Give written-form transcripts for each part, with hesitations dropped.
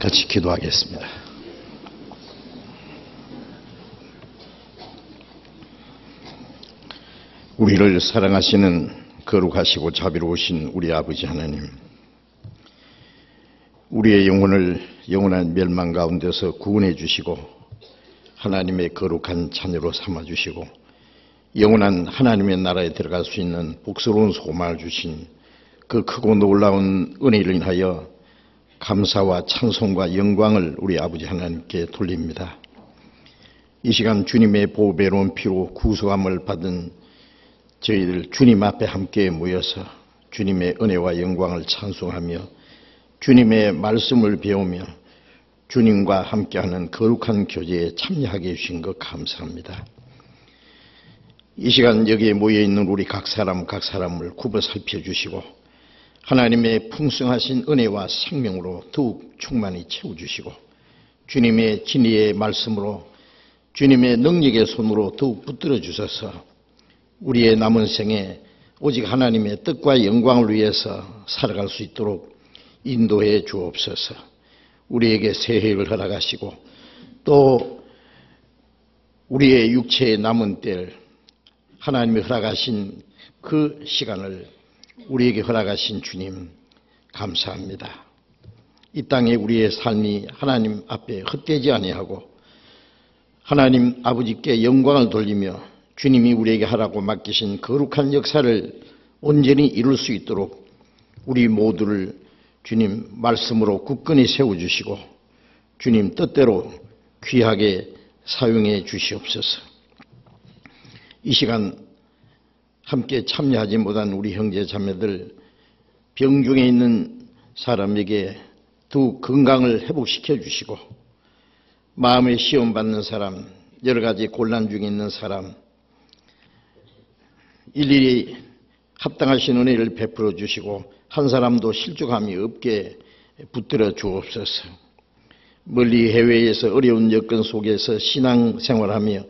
같이 기도하겠습니다. 우리를 사랑하시는 거룩하시고 자비로우신 우리 아버지 하나님, 우리의 영혼을 영원한 멸망 가운데서 구원해 주시고 하나님의 거룩한 자녀로 삼아 주시고 영원한 하나님의 나라에 들어갈 수 있는 복스러운 소망을 주신 그 크고 놀라운 은혜를 인하여 감사와 찬송과 영광을 우리 아버지 하나님께 돌립니다. 이 시간 주님의 보배로운 피로 구속함을 받은 저희들 주님 앞에 함께 모여서 주님의 은혜와 영광을 찬송하며 주님의 말씀을 배우며 주님과 함께하는 거룩한 교제에 참여하게 해주신 것 감사합니다. 이 시간 여기에 모여있는 우리 각 사람을 굽어 살펴주시고 하나님의 풍성하신 은혜와 생명으로 더욱 충만히 채워주시고 주님의 진리의 말씀으로 주님의 능력의 손으로 더욱 붙들어 주셔서 우리의 남은 생에 오직 하나님의 뜻과 영광을 위해서 살아갈 수 있도록 인도해 주옵소서. 우리에게 새해를 허락하시고 또 우리의 육체의 남은 때를 하나님이 허락하신 그 시간을 우리에게 허락하신 주님 감사합니다. 이 땅에 우리의 삶이 하나님 앞에 헛되지 아니하고 하나님 아버지께 영광을 돌리며 주님이 우리에게 하라고 맡기신 거룩한 역사를 온전히 이룰 수 있도록 우리 모두를 주님 말씀으로 굳건히 세워주시고 주님 뜻대로 귀하게 사용해 주시옵소서. 이 시간 함께 참여하지 못한 우리 형제 자매들, 병 중에 있는 사람에게 두 건강을 회복시켜 주시고 마음의 시험 받는 사람, 여러 가지 곤란 중에 있는 사람 일일이 합당하신 은혜를 베풀어 주시고 한 사람도 실족함이 없게 붙들어 주옵소서. 멀리 해외에서 어려운 여건 속에서 신앙생활하며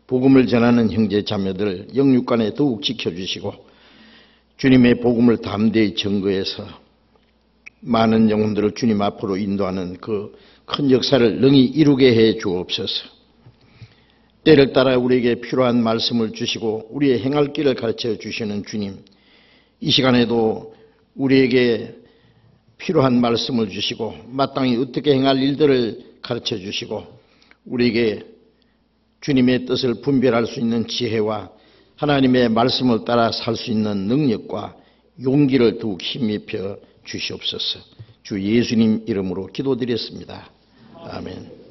복음을 전하는 형제 자매들 영육간에 더욱 지켜주시고 주님의 복음을 담대히 증거해서 많은 영혼들을 주님 앞으로 인도하는 그 큰 역사를 능히 이루게 해 주옵소서. 때를 따라 우리에게 필요한 말씀을 주시고 우리의 행할 길을 가르쳐 주시는 주님, 이 시간에도 우리에게 필요한 말씀을 주시고 마땅히 어떻게 행할 일들을 가르쳐 주시고 우리에게 주님의 뜻을 분별할 수 있는 지혜와 하나님의 말씀을 따라 살 수 있는 능력과 용기를 더욱 힘입혀 주시옵소서. 주 예수님 이름으로 기도드렸습니다. 아멘.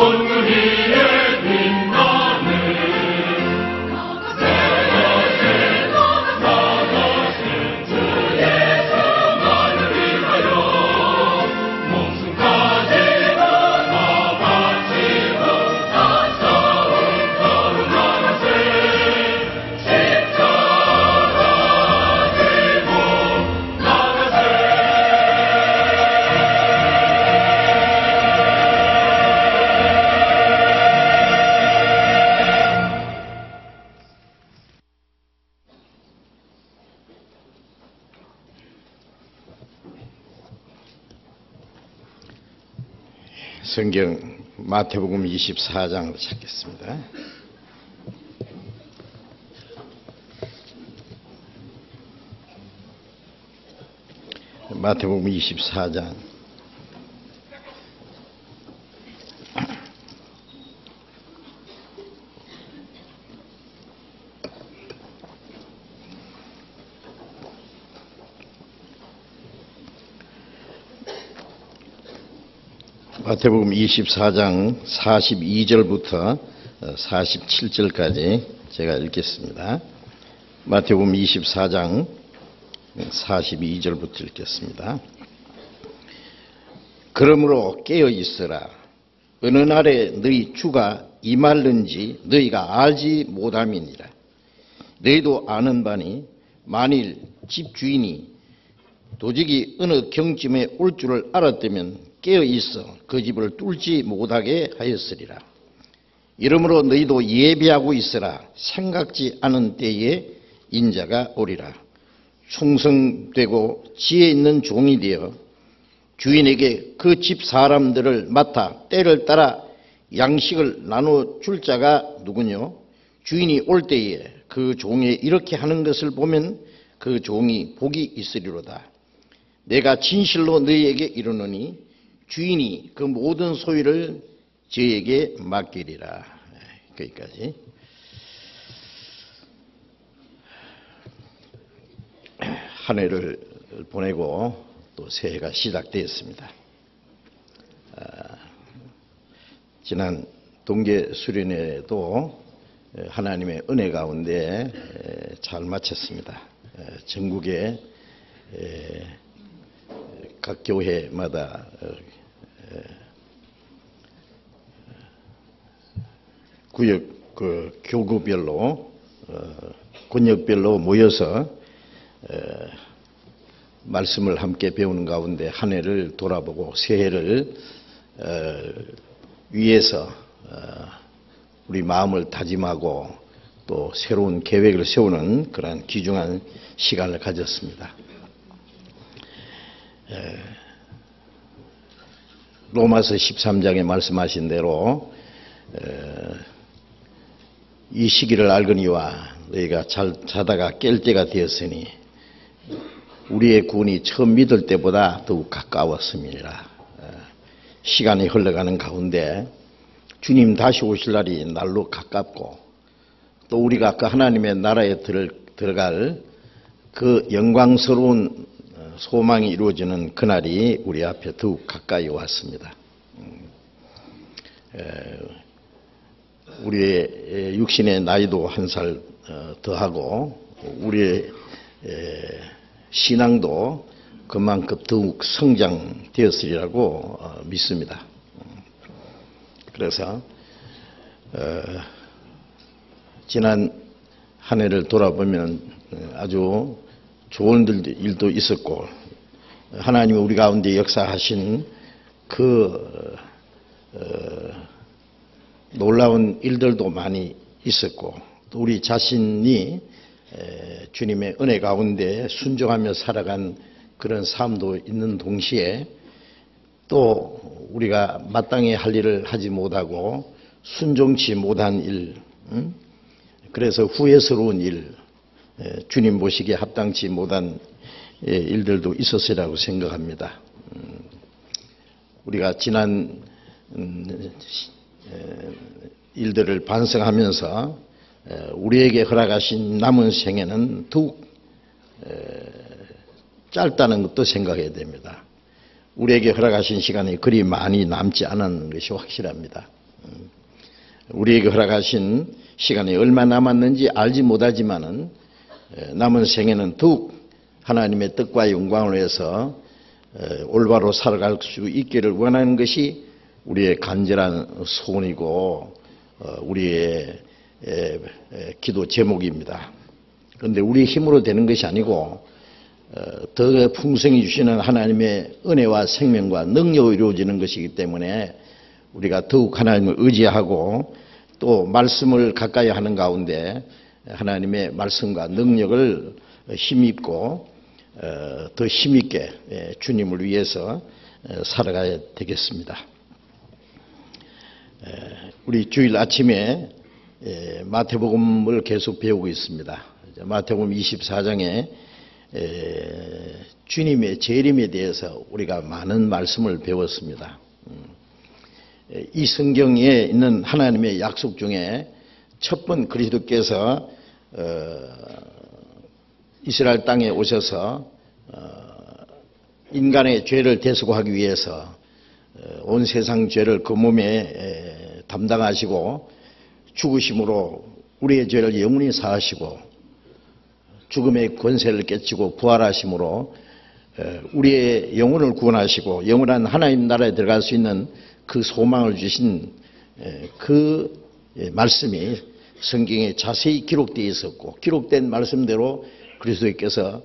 온누리의 성경 마태복음 24장을 찾겠습니다. 마태복음 24장 마태복음 24장 42절부터 47절까지 제가 읽겠습니다. 마태복음 24장 42절부터 읽겠습니다. 그러므로 깨어 있으라. 어느 날에 너희 주가 임할는지 너희가 알지 못함이니라. 너희도 아는 바니 만일 집주인이 도적이 어느 경쯤에 올 줄을 알았다면 깨어 있어 그 집을 뚫지 못하게 하였으리라. 이러므로 너희도 예비하고 있으라. 생각지 않은 때에 인자가 오리라. 충성되고 지혜 있는 종이 되어 주인에게 그 집 사람들을 맡아 때를 따라 양식을 나눠줄 자가 누구뇨? 주인이 올 때에 그 종이 이렇게 하는 것을 보면 그 종이 복이 있으리로다. 내가 진실로 너희에게 이르노니 주인이 그 모든 소유를 저에게 맡기리라. 거기까지. 한 해를 보내고 또 새해가 시작되었습니다. 지난 동계 수련회도 하나님의 은혜 가운데 잘 마쳤습니다. 전국의 각 교회마다 구역 교구별로 권역별로 모여서 말씀을 함께 배우는 가운데 한 해를 돌아보고 새해를 위해서 우리 마음을 다짐하고 또 새로운 계획을 세우는 그런 귀중한 시간을 가졌습니다. 로마서 13장에 말씀하신 대로 이 시기를 알거니와 너희가 자다가 깰 때가 되었으니 우리의 구원이 처음 믿을 때보다 더욱 가까웠음이니라. 시간이 흘러가는 가운데 주님 다시 오실 날이 날로 가깝고 또 우리가 그 하나님의 나라에 들어갈 그 영광스러운 소망이 이루어지는 그날이 우리 앞에 더욱 가까이 왔습니다. 우리의 육신의 나이도 한 살 더하고 우리의 신앙도 그만큼 더욱 성장되었으리라고 믿습니다. 그래서 지난 한 해를 돌아보면 아주 좋은 일도 있었고 하나님이 우리 가운데 역사하신 그 놀라운 일들도 많이 있었고 또 우리 자신이 주님의 은혜 가운데 순종하며 살아간 그런 삶도 있는 동시에 또 우리가 마땅히 할 일을 하지 못하고 순종치 못한 일, 그래서 후회스러운 일, 주님 모시기에 합당치 못한 일들도 있었으리라고 생각합니다. 우리가 지난 일들을 반성하면서 우리에게 허락하신 남은 생애는 더욱 짧다는 것도 생각해야 됩니다. 우리에게 허락하신 시간이 그리 많이 남지 않은 것이 확실합니다. 우리에게 허락하신 시간이 얼마 남았는지 알지 못하지만은 남은 생애는 더욱 하나님의 뜻과 영광을 위해서 올바로 살아갈 수 있기를 원하는 것이 우리의 간절한 소원이고 우리의 기도 제목입니다. 그런데 우리 힘으로 되는 것이 아니고 더 풍성히 주시는 하나님의 은혜와 생명과 능력으로 이루어지는 것이기 때문에 우리가 더욱 하나님을 의지하고 또 말씀을 가까이 하는 가운데 하나님의 말씀과 능력을 힘입고 더 힘있게 주님을 위해서 살아가야 되겠습니다. 우리 주일 아침에 마태복음을 계속 배우고 있습니다. 마태복음 24장에 주님의 재림에 대해서 우리가 많은 말씀을 배웠습니다. 이 성경에 있는 하나님의 약속 중에 첫 번 그리스도께서 이스라엘 땅에 오셔서 인간의 죄를 대속하기 위해서 온 세상 죄를 그 몸에 담당하시고 죽으심으로 우리의 죄를 영원히 사하시고 죽음의 권세를 깨치고 부활하심으로 우리의 영혼을 구원하시고 영원한 하나님 나라에 들어갈 수 있는 그 소망을 주신 그 말씀이 성경에 자세히 기록되어 있었고, 기록된 말씀대로 그리스도께서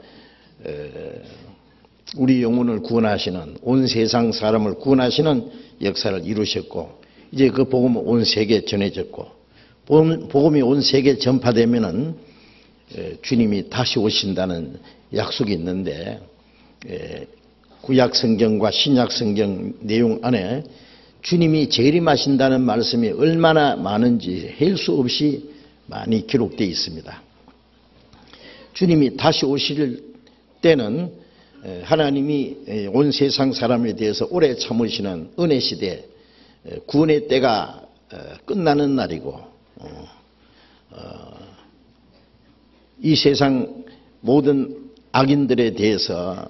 우리 영혼을 구원하시는, 온 세상 사람을 구원하시는 역사를 이루셨고, 이제 그 복음은 온 세계에 전해졌고, 복음이 온 세계에 전파되면은 주님이 다시 오신다는 약속이 있는데, 구약 성경과 신약 성경 내용 안에 주님이 재림하신다는 말씀이 얼마나 많은지 헬 수 없이 많이 기록되어 있습니다. 주님이 다시 오실 때는 하나님이 온 세상 사람에 대해서 오래 참으시는 은혜 시대, 구원의 때가 끝나는 날이고, 이 세상 모든 악인들에 대해서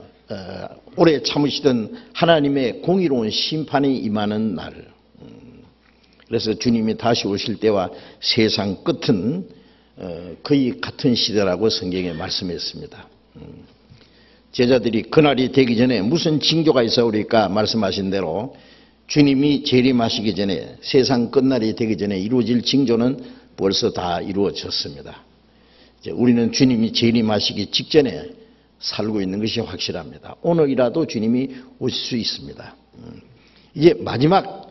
오래 참으시던 하나님의 공의로운 심판이 임하는 날. 그래서 주님이 다시 오실 때와 세상 끝은 거의 같은 시대라고 성경에 말씀했습니다. 제자들이 그날이 되기 전에 무슨 징조가 있어오리까 말씀하신 대로 주님이 재림하시기 전에, 세상 끝날이 되기 전에 이루어질 징조는 벌써 다 이루어졌습니다. 우리는 주님이 재림하시기 직전에 살고 있는 것이 확실합니다. 오늘이라도 주님이 오실 수 있습니다. 이제 마지막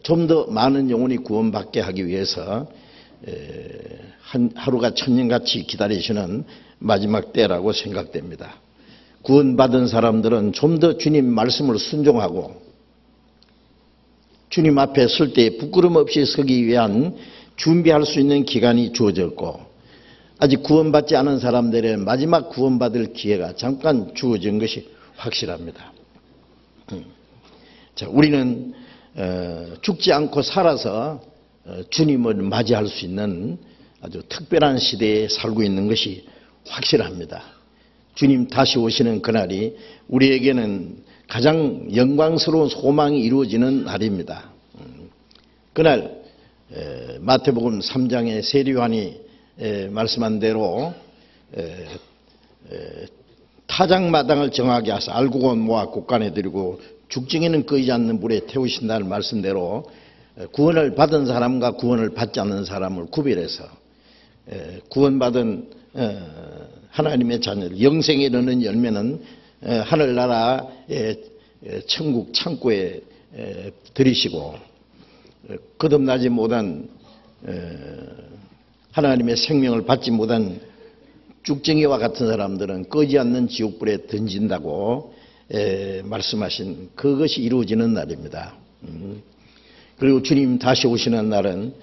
좀 더 많은 영혼이 구원받게 하기 위해서 하루가 천년같이 기다리시는 마지막 때라고 생각됩니다. 구원받은 사람들은 좀 더 주님 말씀을 순종하고 주님 앞에 설 때 부끄럼 없이 서기 위한 준비할 수 있는 기간이 주어졌고, 아직 구원받지 않은 사람들의 마지막 구원받을 기회가 잠깐 주어진 것이 확실합니다. 자, 우리는 죽지 않고 살아서 주님을 맞이할 수 있는 아주 특별한 시대에 살고 있는 것이 확실합니다. 주님 다시 오시는 그날이 우리에게는 가장 영광스러운 소망이 이루어지는 날입니다. 그날 마태복음 3장의 세리요한이 말씀한 대로 타작마당을 정하게 하사 알곡은 모아 곳간에 들이고 죽증에는 끄이지 않는 불에 태우신다는 말씀대로 구원을 받은 사람과 구원을 받지 않는 사람을 구별해서 구원받은 하나님의 자녀들, 영생에 이르는 열매는 하늘나라의 천국 창고에 들이시고 거듭나지 못한 하나님의 생명을 받지 못한 쭉정이와 같은 사람들은 꺼지 않는 지옥불에 던진다고 말씀하신 그것이 이루어지는 날입니다. 그리고 주님 다시 오시는 날은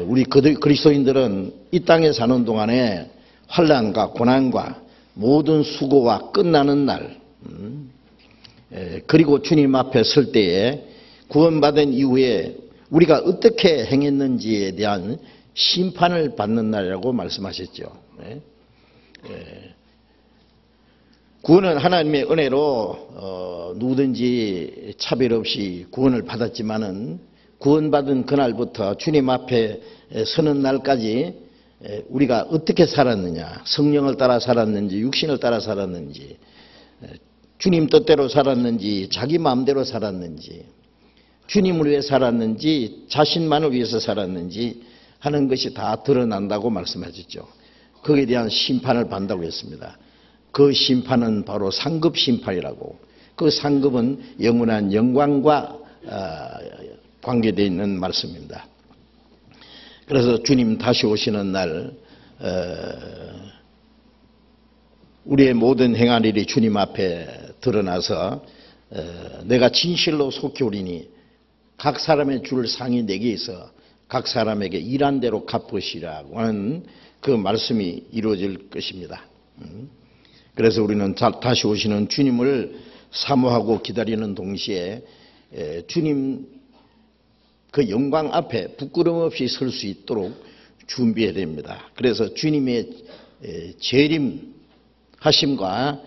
우리 그리스도인들은 이 땅에 사는 동안에 환난과 고난과 모든 수고와 끝나는 날, 그리고 주님 앞에 설 때에 구원받은 이후에 우리가 어떻게 행했는지에 대한 심판을 받는 날이라고 말씀하셨죠. 구원은 하나님의 은혜로 누구든지 차별 없이 구원을 받았지만은 구원받은 그날부터 주님 앞에 서는 날까지 우리가 어떻게 살았느냐, 성령을 따라 살았는지 육신을 따라 살았는지, 주님 뜻대로 살았는지 자기 마음대로 살았는지, 주님을 위해 살았는지 자신만을 위해서 살았는지 하는 것이 다 드러난다고 말씀하셨죠. 거기에 대한 심판을 받는다고 했습니다. 그 심판은 바로 상급 심판이라고, 그 상급은 영원한 영광과 관계되어 있는 말씀입니다. 그래서 주님 다시 오시는 날 우리의 모든 행한 일이 주님 앞에 드러나서 내가 진실로 속히 오리니 각 사람의 줄 상이 내게 있어 각 사람에게 일한 대로 갚으시라고 하는 그 말씀이 이루어질 것입니다. 그래서 우리는 다시 오시는 주님을 사모하고 기다리는 동시에 주님 그 영광 앞에 부끄럼 없이 설 수 있도록 준비해야 됩니다. 그래서 주님의 재림하심과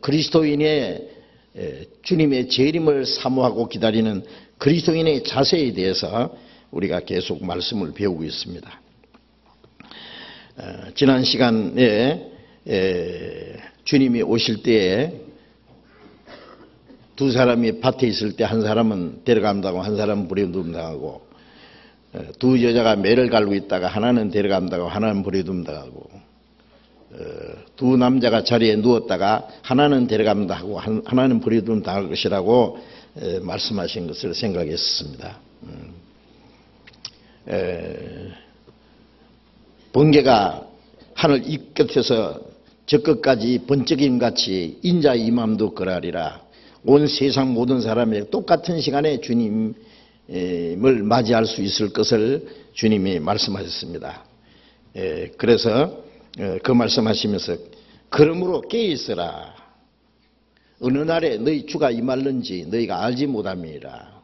그리스도인의 주님의 재림을 사모하고 기다리는 그리스도인의 자세에 대해서 우리가 계속 말씀을 배우고 있습니다. 지난 시간에 주님이 오실 때에 두 사람이 밭에 있을 때 한 사람은 데려간다고 한 사람은 버려둠당하고 두 여자가 매를 갈고 있다가 하나는 데려간다고 하나는 버려둠당하고 두 남자가 자리에 누웠다가 하나는 데려간다고 하나는 버려둠당할 것이라고 말씀하신 것을 생각했습니다. 번개가 하늘 이 끝에서 저 끝까지 번쩍임같이 인자의 임함도 그러하리라. 온 세상 모든 사람에게 똑같은 시간에 주님을 맞이할 수 있을 것을 주님이 말씀하셨습니다. 그래서 그 말씀하시면서 그러므로 깨어있으라. 어느 날에 너희 주가 임할는지 너희가 알지 못함이라.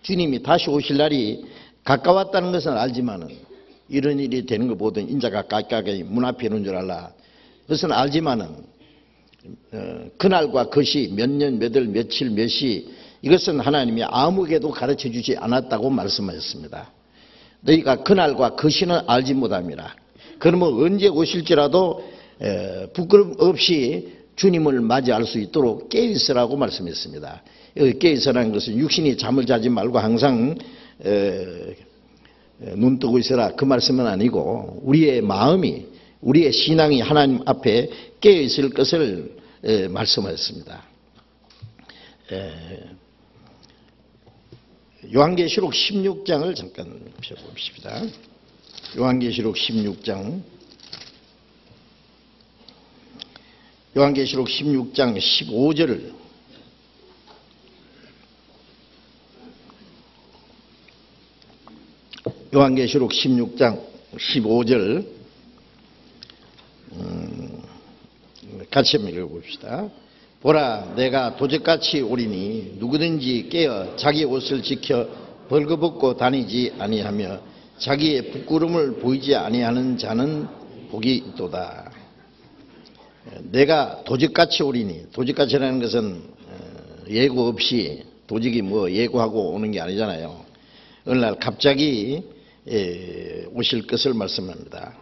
주님이 다시 오실 날이 가까웠다는 것은 알지만은 이런 일이 되는 것 보던 인자가 가까이 문 앞에 있는 줄 알라. 그것은 알지만은 그날과 그시 몇 년 몇 월 며칠 몇 시 이것은 하나님이 아무에게도 가르쳐 주지 않았다고 말씀하셨습니다. 너희가 그날과 그시는 알지 못함이라. 그러면 언제 오실지라도 부끄럼 없이 주님을 맞이할 수 있도록 깨어있으라고 말씀했습니다. 깨어있으라는 것은 육신이 잠을 자지 말고 항상 눈 뜨고 있어라 그 말씀은 아니고 우리의 마음이 우리의 신앙이 하나님 앞에 깨어있을 것을 말씀하셨습니다. 요한계시록 16장을 잠깐 펴봅시다. 요한계시록 16장 요한계시록 16장 15절 요한계시록 16장 15절 같이 한번 읽어봅시다. 보라 내가 도적같이 오리니 누구든지 깨어 자기 옷을 지켜 벌거벗고 다니지 아니하며 자기의 부끄러움을 보이지 아니하는 자는 복이 있도다. 내가 도적같이 오리니 도적같이라는 것은 예고 없이 도적이 뭐 예고하고 오는 게 아니잖아요. 어느 날 갑자기 오실 것을 말씀합니다.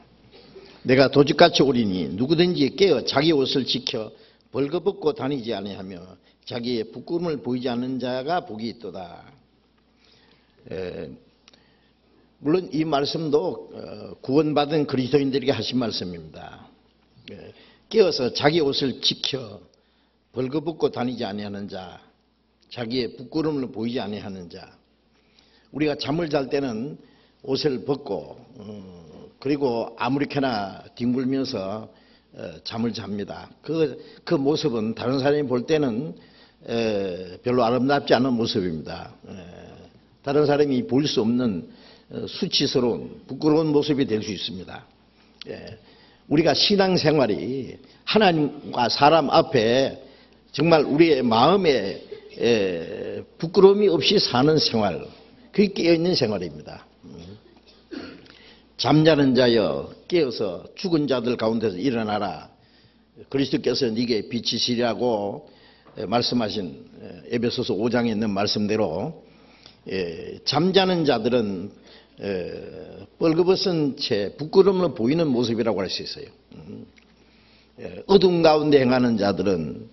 내가 도적같이 오리니 누구든지 깨어 자기 옷을 지켜 벌거벗고 다니지 아니하며 자기의 부끄러움을 보이지 않는 자가 복이 있도다. 물론 이 말씀도 구원받은 그리스도인들에게 하신 말씀입니다. 깨어서 자기 옷을 지켜 벌거벗고 다니지 아니하는 자, 자기의 부끄러움을 보이지 아니하는 자. 우리가 잠을 잘 때는 옷을 벗고 그리고 아무렇게나 뒹굴면서 잠을 잡니다. 그 모습은 다른 사람이 볼 때는 별로 아름답지 않은 모습입니다. 다른 사람이 볼 수 없는 수치스러운 부끄러운 모습이 될 수 있습니다. 우리가 신앙생활이 하나님과 사람 앞에 정말 우리의 마음에 부끄러움이 없이 사는 생활, 그게 깨어있는 생활입니다. 잠자는 자여 깨어서 죽은 자들 가운데서 일어나라. 그리스도께서 네게 빛이시라고 말씀하신 에베소서 5장에 있는 말씀대로 잠자는 자들은 뻘거벗은 채 부끄러움을 보이는 모습이라고 할 수 있어요. 어둠 가운데 행하는 자들은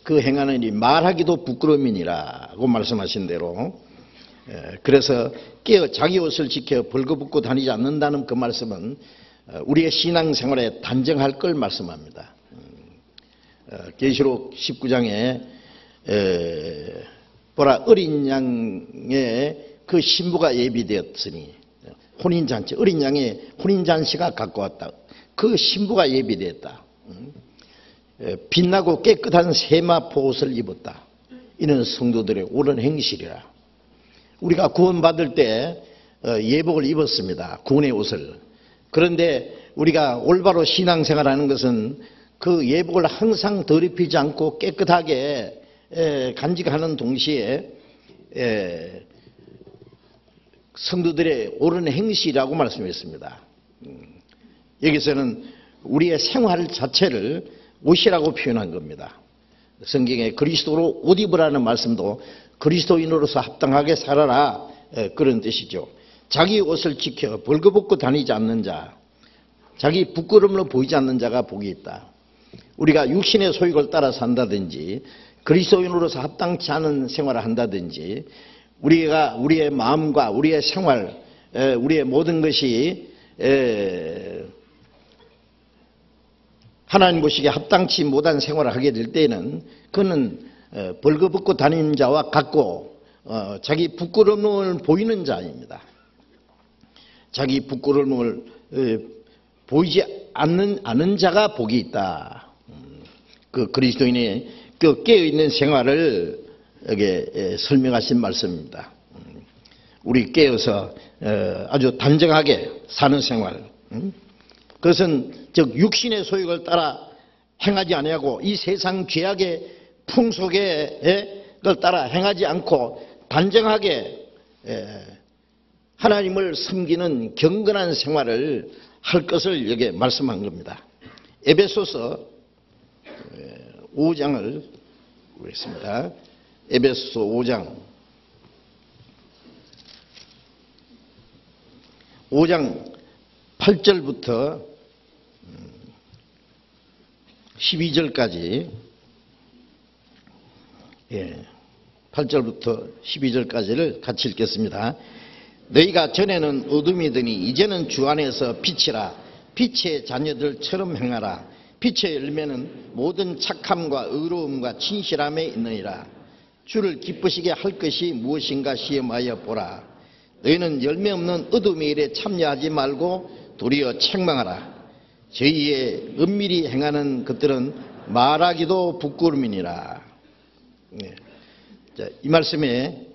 그 행하는 일이 말하기도 부끄러움이니라고 말씀하신 대로 그래서 깨어 자기 옷을 지켜 벌거벗고 다니지 않는다는 그 말씀은 우리의 신앙생활에 단정할 걸 말씀합니다. 계시록 19장에 보라 어린 양의 그 신부가 예비되었으니 혼인잔치 어린 양의 혼인잔치가 가까웠다. 그 신부가 예비되었다. 빛나고 깨끗한 세마포 옷을 입었다. 이는 성도들의 옳은 행실이라. 우리가 구원받을 때 예복을 입었습니다. 구원의 옷을. 그런데 우리가 올바로 신앙생활하는 것은 그 예복을 항상 더럽히지 않고 깨끗하게 간직하는 동시에 성도들의 옳은 행실이라고 말씀했습니다. 여기서는 우리의 생활 자체를 옷이라고 표현한 겁니다. 성경에 그리스도로 옷 입으라는 말씀도 그리스도인으로서 합당하게 살아라, 그런 뜻이죠. 자기 옷을 지켜 벌거벗고 다니지 않는 자, 자기 부끄러움으로 보이지 않는 자가 복이 있다. 우리가 육신의 소욕을 따라 산다든지 그리스도인으로서 합당치 않은 생활을 한다든지 우리가 우리의 마음과 우리의 생활, 우리의 모든 것이 하나님 보시기에 합당치 못한 생활을 하게 될 때에는 그는 벌거벗고 다니는 자와 같고 자기 부끄러움을 보이는 자입니다. 자기 부끄러움을 보이지 않는 자가 복이 있다. 그 그리스도인의 그 깨어있는 생활을 여기 설명하신 말씀입니다. 우리 깨어서 아주 단정하게 사는 생활, 그것은 즉 육신의 소욕을 따라 행하지 아니하고 이 세상 죄악의 풍속에 걸 따라 행하지 않고 단정하게 하나님을 섬기는 경건한 생활을 할 것을 여기에 말씀한 겁니다. 에베소서 5장을 보겠습니다. 에베소서 5장 8절부터 12절까지 8절부터 12절까지를 같이 읽겠습니다. 너희가 전에는 어둠이더니 이제는 주 안에서 빛이라. 빛의 자녀들처럼 행하라. 빛의 열매는 모든 착함과 의로움과 진실함에 있느니라. 주를 기쁘시게 할 것이 무엇인가 시험하여 보라. 너희는 열매 없는 어둠의 일에 참여하지 말고 도리어 책망하라. 저희의 은밀히 행하는 것들은 말하기도 부끄러움이니라. 이 말씀에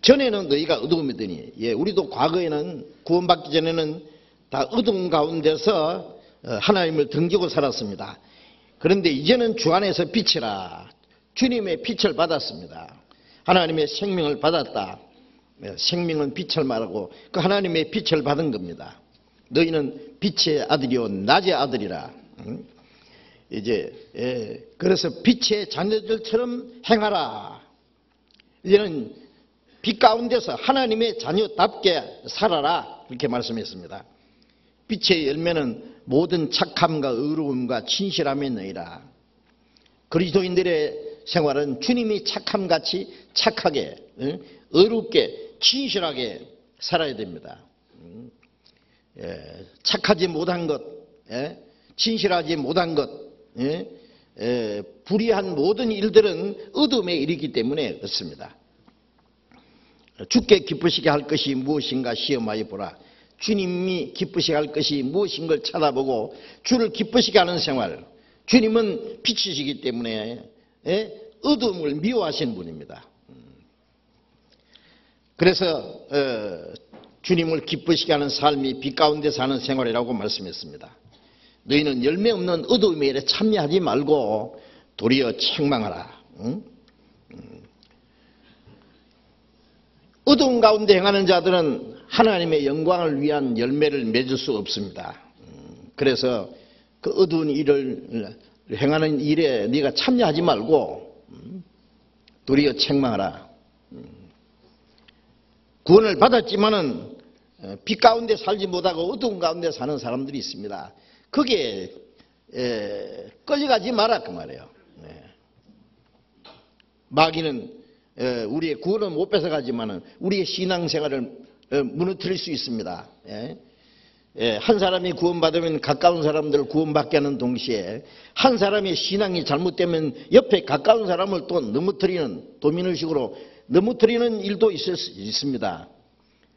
전에는 너희가 어두움이더니, 우리도 과거에는 구원받기 전에는 다 어두움 가운데서 하나님을 등지고 살았습니다. 그런데 이제는 주 안에서 빛이라. 주님의 빛을 받았습니다. 하나님의 생명을 받았다. 생명은 빛을 말하고 그 하나님의 빛을 받은 겁니다. 너희는 빛의 아들이요 낮의 아들이라. 이제 그래서 빛의 자녀들처럼 행하라. 이제는 빛 가운데서 하나님의 자녀답게 살아라, 이렇게 말씀했습니다. 빛의 열매는 모든 착함과 의로움과 진실함에 너희라. 그리스도인들의 생활은 주님이 착함같이 착하게, 의롭게, 진실하게 살아야 됩니다. 착하지 못한 것, 진실하지 못한 것, 불의한 모든 일들은 어둠의 일이기 때문에 그렇습니다. 주께 기쁘시게 할 것이 무엇인가 시험하여 보라. 주님이 기쁘시게 할 것이 무엇인 걸 찾아보고 주를 기쁘시게 하는 생활. 주님은 빛이시기 때문에 어둠을 미워하시는 분입니다. 그래서 주님을 기쁘시게 하는 삶이 빛 가운데 사는 생활이라고 말씀했습니다. 너희는 열매 없는 어둠의 일에 참여하지 말고 도리어 책망하라. 어두운 가운데 행하는 자들은 하나님의 영광을 위한 열매를 맺을 수 없습니다. 그래서 그 어두운 일을 행하는 일에 네가 참여하지 말고 도리어 책망하라. 구원을 받았지만은 빛 가운데 살지 못하고 어두운 가운데 사는 사람들이 있습니다. 거기에 끌려가지 마라, 그 말이에요. 마귀는 우리의 구원을 못 뺏어가지만은 우리의 신앙생활을 무너뜨릴 수 있습니다. 한 사람이 구원받으면 가까운 사람들을 구원받게 하는 동시에 한 사람의 신앙이 잘못되면 옆에 가까운 사람을 또 넘어뜨리는, 도민의식으로 넘어뜨리는 일도 있을 수 있습니다.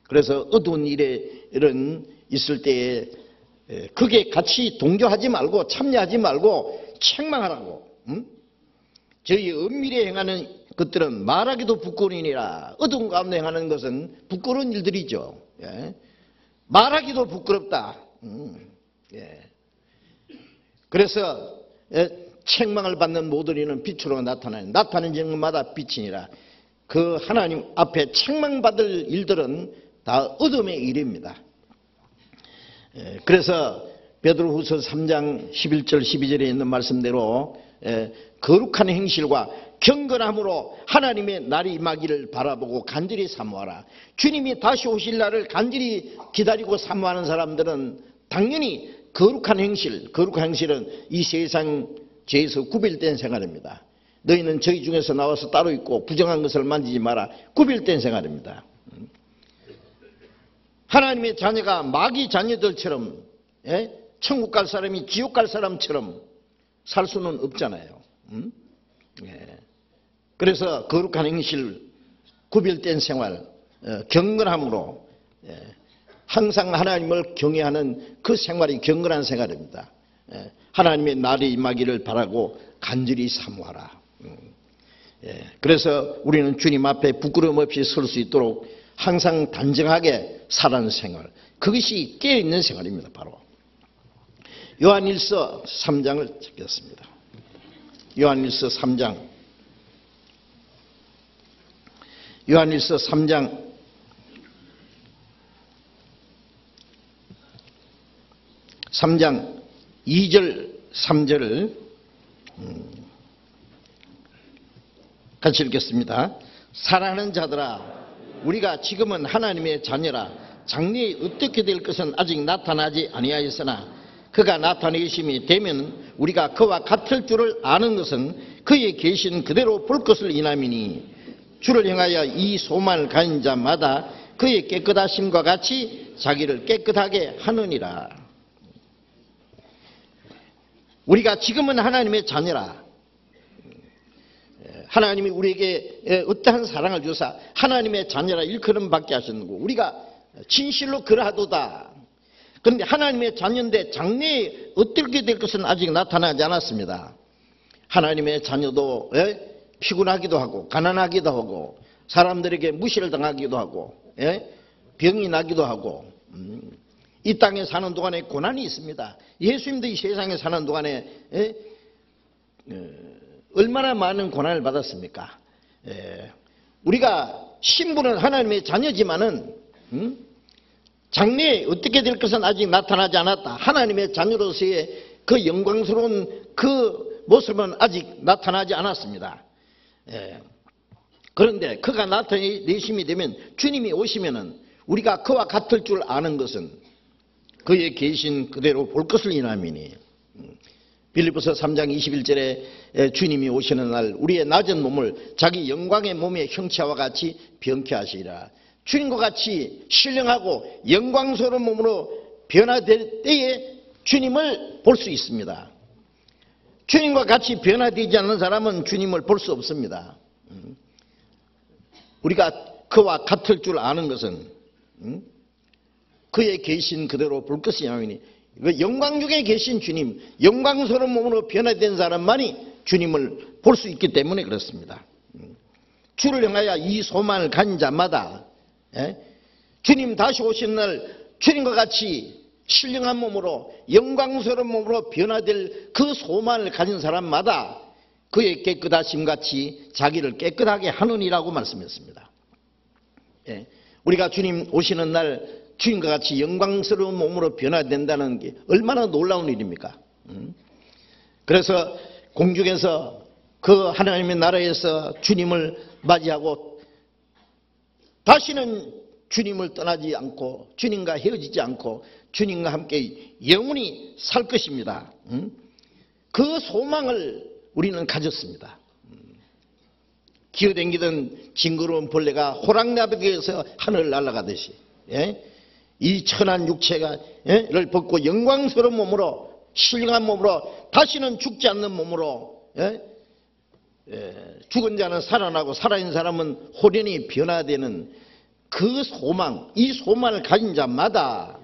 그래서 어두운 일은 있을 때에 그게 같이 동조하지 말고 참여하지 말고 책망하라고. 저희 은밀히 행하는 것들은 말하기도 부끄러우니라. 어두운 가운데 행하는 것은 부끄러운 일들이죠. 예. 말하기도 부끄럽다. 예. 그래서 책망을 받는 모든 이는 빛으로 나타나는 것마다 빛이니라. 그 하나님 앞에 책망받을 일들은 다 어둠의 일입니다. 그래서 베드로후서 3장 11절 12절에 있는 말씀대로 거룩한 행실과 경건함으로 하나님의 날이 임하기를 바라보고 간절히 사모하라. 주님이 다시 오실 날을 간절히 기다리고 사모하는 사람들은 당연히 거룩한 행실은 이 세상 죄에서 구별된 생활입니다. 너희는 저희 중에서 나와서 따로 있고 부정한 것을 만지지 마라. 구별된 생활입니다. 하나님의 자녀가 마귀 자녀들처럼 천국 갈 사람이 지옥 갈 사람처럼 살 수는 없잖아요. 그래서 거룩한 행실, 구별된 생활, 경건함으로 항상 하나님을 경외하는 그 생활이 경건한 생활입니다. 하나님의 날이 임하기를 바라고 간절히 사모하라. 그래서 우리는 주님 앞에 부끄러움 없이 설 수 있도록 항상 단정하게 살아가는 생활, 그것이 깨어있는 생활입니다. 바로 요한일서 3장을 찾겠습니다. 요한일서 3장 2절 3절을 같이 읽겠습니다. 사랑하는 자들아, 우리가 지금은 하나님의 자녀라. 장래에 어떻게 될 것은 아직 나타나지 아니하였으나 그가 나타내심이 되면 우리가 그와 같을 줄을 아는 것은 그의 계신 그대로 볼 것을 인함이니 주를 향하여 이 소망을 가진 자마다 그의 깨끗하심과 같이 자기를 깨끗하게 하느니라. 우리가 지금은 하나님의 자녀라. 하나님이 우리에게 어떠한 사랑을 주사 하나님의 자녀라 일컬음 받게 하셨는고 우리가 진실로 그러하도다. 그런데 하나님의 자녀인데 장래에 어떻게 될 것은 아직 나타나지 않았습니다. 하나님의 자녀도 피곤하기도 하고 가난하기도 하고 사람들에게 무시를 당하기도 하고 병이 나기도 하고 이 땅에 사는 동안에 고난이 있습니다. 예수님도 이 세상에 사는 동안에 얼마나 많은 고난을 받았습니까? 우리가 신분은 하나님의 자녀지만은 장래에 어떻게 될 것은 아직 나타나지 않았다. 하나님의 자녀로서의 그 영광스러운 그 모습은 아직 나타나지 않았습니다. 그런데 그가 나타내심이 되면 주님이 오시면은 우리가 그와 같을 줄 아는 것은 그의 계신 그대로 볼 것을 인함이니. 빌립보서 3장 21절에 주님이 오시는 날 우리의 낮은 몸을 자기 영광의 몸의 형체와 같이 병케 하시리라. 주님과 같이 신령하고 영광스러운 몸으로 변화될 때에 주님을 볼 수 있습니다. 주님과 같이 변화되지 않는 사람은 주님을 볼 수 없습니다. 우리가 그와 같을 줄 아는 것은 그의 계신 그대로 볼 것이 아니니 영광 중에 계신 주님, 영광스러운 몸으로 변화된 사람만이 주님을 볼 수 있기 때문에 그렇습니다. 주를 향하여 이 소망을 가진 자마다 주님 다시 오신 날 주님과 같이 신령한 몸으로 영광스러운 몸으로 변화될 그 소망을 가진 사람마다 그의 깨끗하심 같이 자기를 깨끗하게 하느니라고 말씀했습니다. 우리가 주님 오시는 날 주님과 같이 영광스러운 몸으로 변화된다는 게 얼마나 놀라운 일입니까? 그래서 공중에서 그 하나님의 나라에서 주님을 맞이하고 다시는 주님을 떠나지 않고 주님과 헤어지지 않고 주님과 함께 영원히 살 것입니다. 그 소망을 우리는 가졌습니다. 기어댕기던 징그러운 벌레가 호랑나비에서 하늘을 날아가듯이 이 천한 육체를 벗고 영광스러운 몸으로 신령한 몸으로 다시는 죽지 않는 몸으로 죽은 자는 살아나고 살아있는 사람은 호련히 변화되는 그 소망, 이 소망을 가진 자마다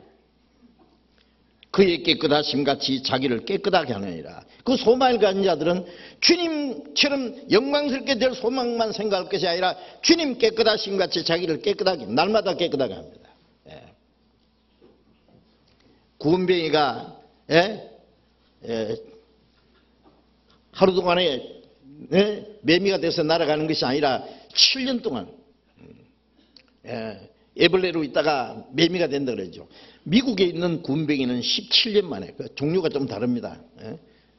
그의 깨끗하심 같이 자기를 깨끗하게 하느니라. 그 소망을 가진 자들은 주님처럼 영광스럽게 될 소망만 생각할 것이 아니라 주님 깨끗하심 같이 자기를 깨끗하게, 날마다 깨끗하게 합니다. 예. 구은병이가 하루 동안에 매미가 돼서 날아가는 것이 아니라 7년 동안 애벌레로 있다가 매미가 된다 그러죠. 미국에 있는 군뱅이는 17년 만에, 그 종류가 좀 다릅니다.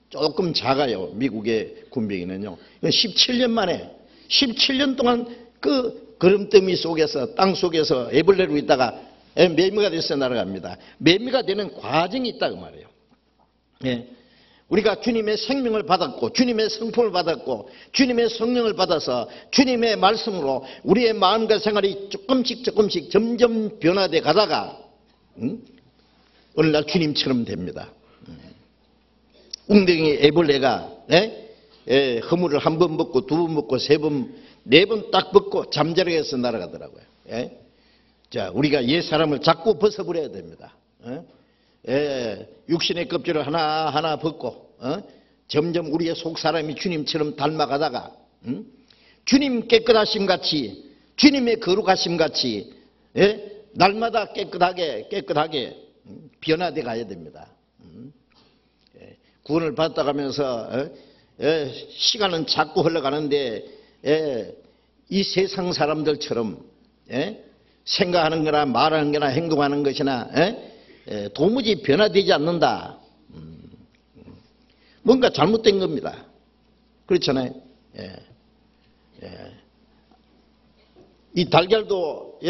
조금 작아요. 미국의 군뱅이는요. 17년 만에, 17년 동안 그 거름더미 속에서, 땅 속에서 애벌레로 있다가 매미가 돼서 날아갑니다. 매미가 되는 과정이 있다고 말이에요. 우리가 주님의 생명을 받았고 주님의 성품을 받았고 주님의 성령을 받아서 주님의 말씀으로 우리의 마음과 생활이 조금씩 점점 변화돼 가다가 어느 날 주님처럼 됩니다. 웅덩이 애벌레가 허물을 한 번 먹고 두 번 먹고 세 번, 네 번 딱 먹고 잠자리에서 날아가더라고요. 자, 우리가 옛 사람을 자꾸 벗어버려야 됩니다. 육신의 껍질을 하나하나 벗고 점점 우리의 속 사람이 주님처럼 닮아가다가 주님 깨끗하심 같이, 주님의 거룩하심 같이 날마다 깨끗하게 변화돼 가야 됩니다. 구원을 받다 가면서 시간은 자꾸 흘러가는데 이 세상 사람들처럼 생각하는 거나 말하는 거나 행동하는 것이나 도무지 변화되지 않는다. 뭔가 잘못된 겁니다. 그렇잖아요. 이 달걀도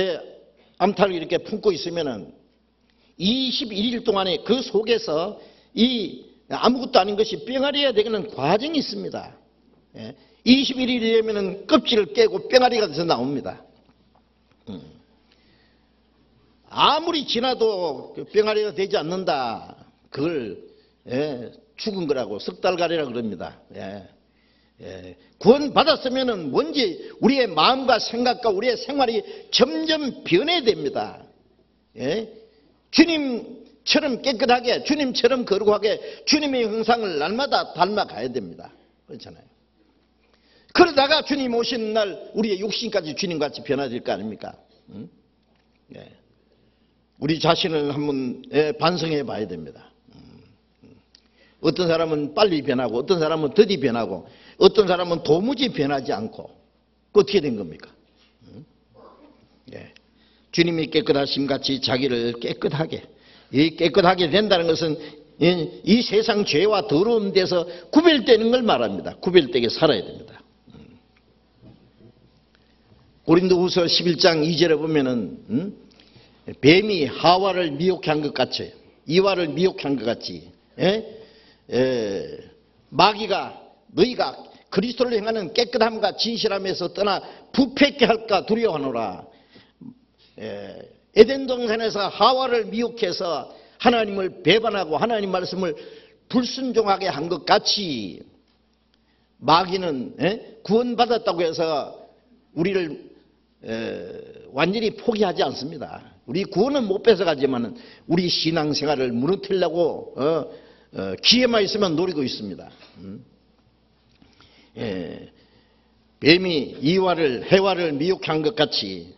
암탉을 이렇게 품고 있으면은 21일 동안에 그 속에서 이 아무것도 아닌 것이 뿅아리가 되는 과정이 있습니다. 21일이 되면은 껍질을 깨고 뿅아리가 돼서 나옵니다. 아무리 지나도 뿅아리가 되지 않는다. 그걸 죽은 거라고 석달가리라 그럽니다. 구원 받았으면은 뭔지 우리의 마음과 생각과 우리의 생활이 점점 변해됩니다. 주님처럼 깨끗하게, 주님처럼 거룩하게 주님의 형상을 날마다 닮아가야 됩니다. 그렇잖아요. 그러다가 주님 오시는 날 우리의 육신까지 주님같이 변화될 거 아닙니까? 우리 자신을 한번 반성해 봐야 됩니다. 어떤 사람은 빨리 변하고 어떤 사람은 더디 변하고 어떤 사람은 도무지 변하지 않고 어떻게 된 겁니까? 주님이 깨끗하심 같이 자기를 깨끗하게, 이 깨끗하게 된다는 것은 이 세상 죄와 더러운 데서 구별되는 걸 말합니다. 구별되게 살아야 됩니다. 고린도후서 11장 2절에 보면은 뱀이 하와를 미혹한 것 같이, 이와를 미혹한 것 같이 마귀가 너희가 그리스도를 행하는 깨끗함과 진실함에서 떠나 부패케 할까 두려워하노라. 에덴 동산에서 하와를 미혹해서 하나님을 배반하고 하나님 말씀을 불순종하게 한 것 같이 마귀는 구원받았다고 해서 우리를 완전히 포기하지 않습니다. 우리 구원은 못 뺏어가지만 우리 신앙생활을 무너뜨리려고 기회만 있으면 노리고 있습니다. 뱀이 이와를 해와를 미혹한 것 같이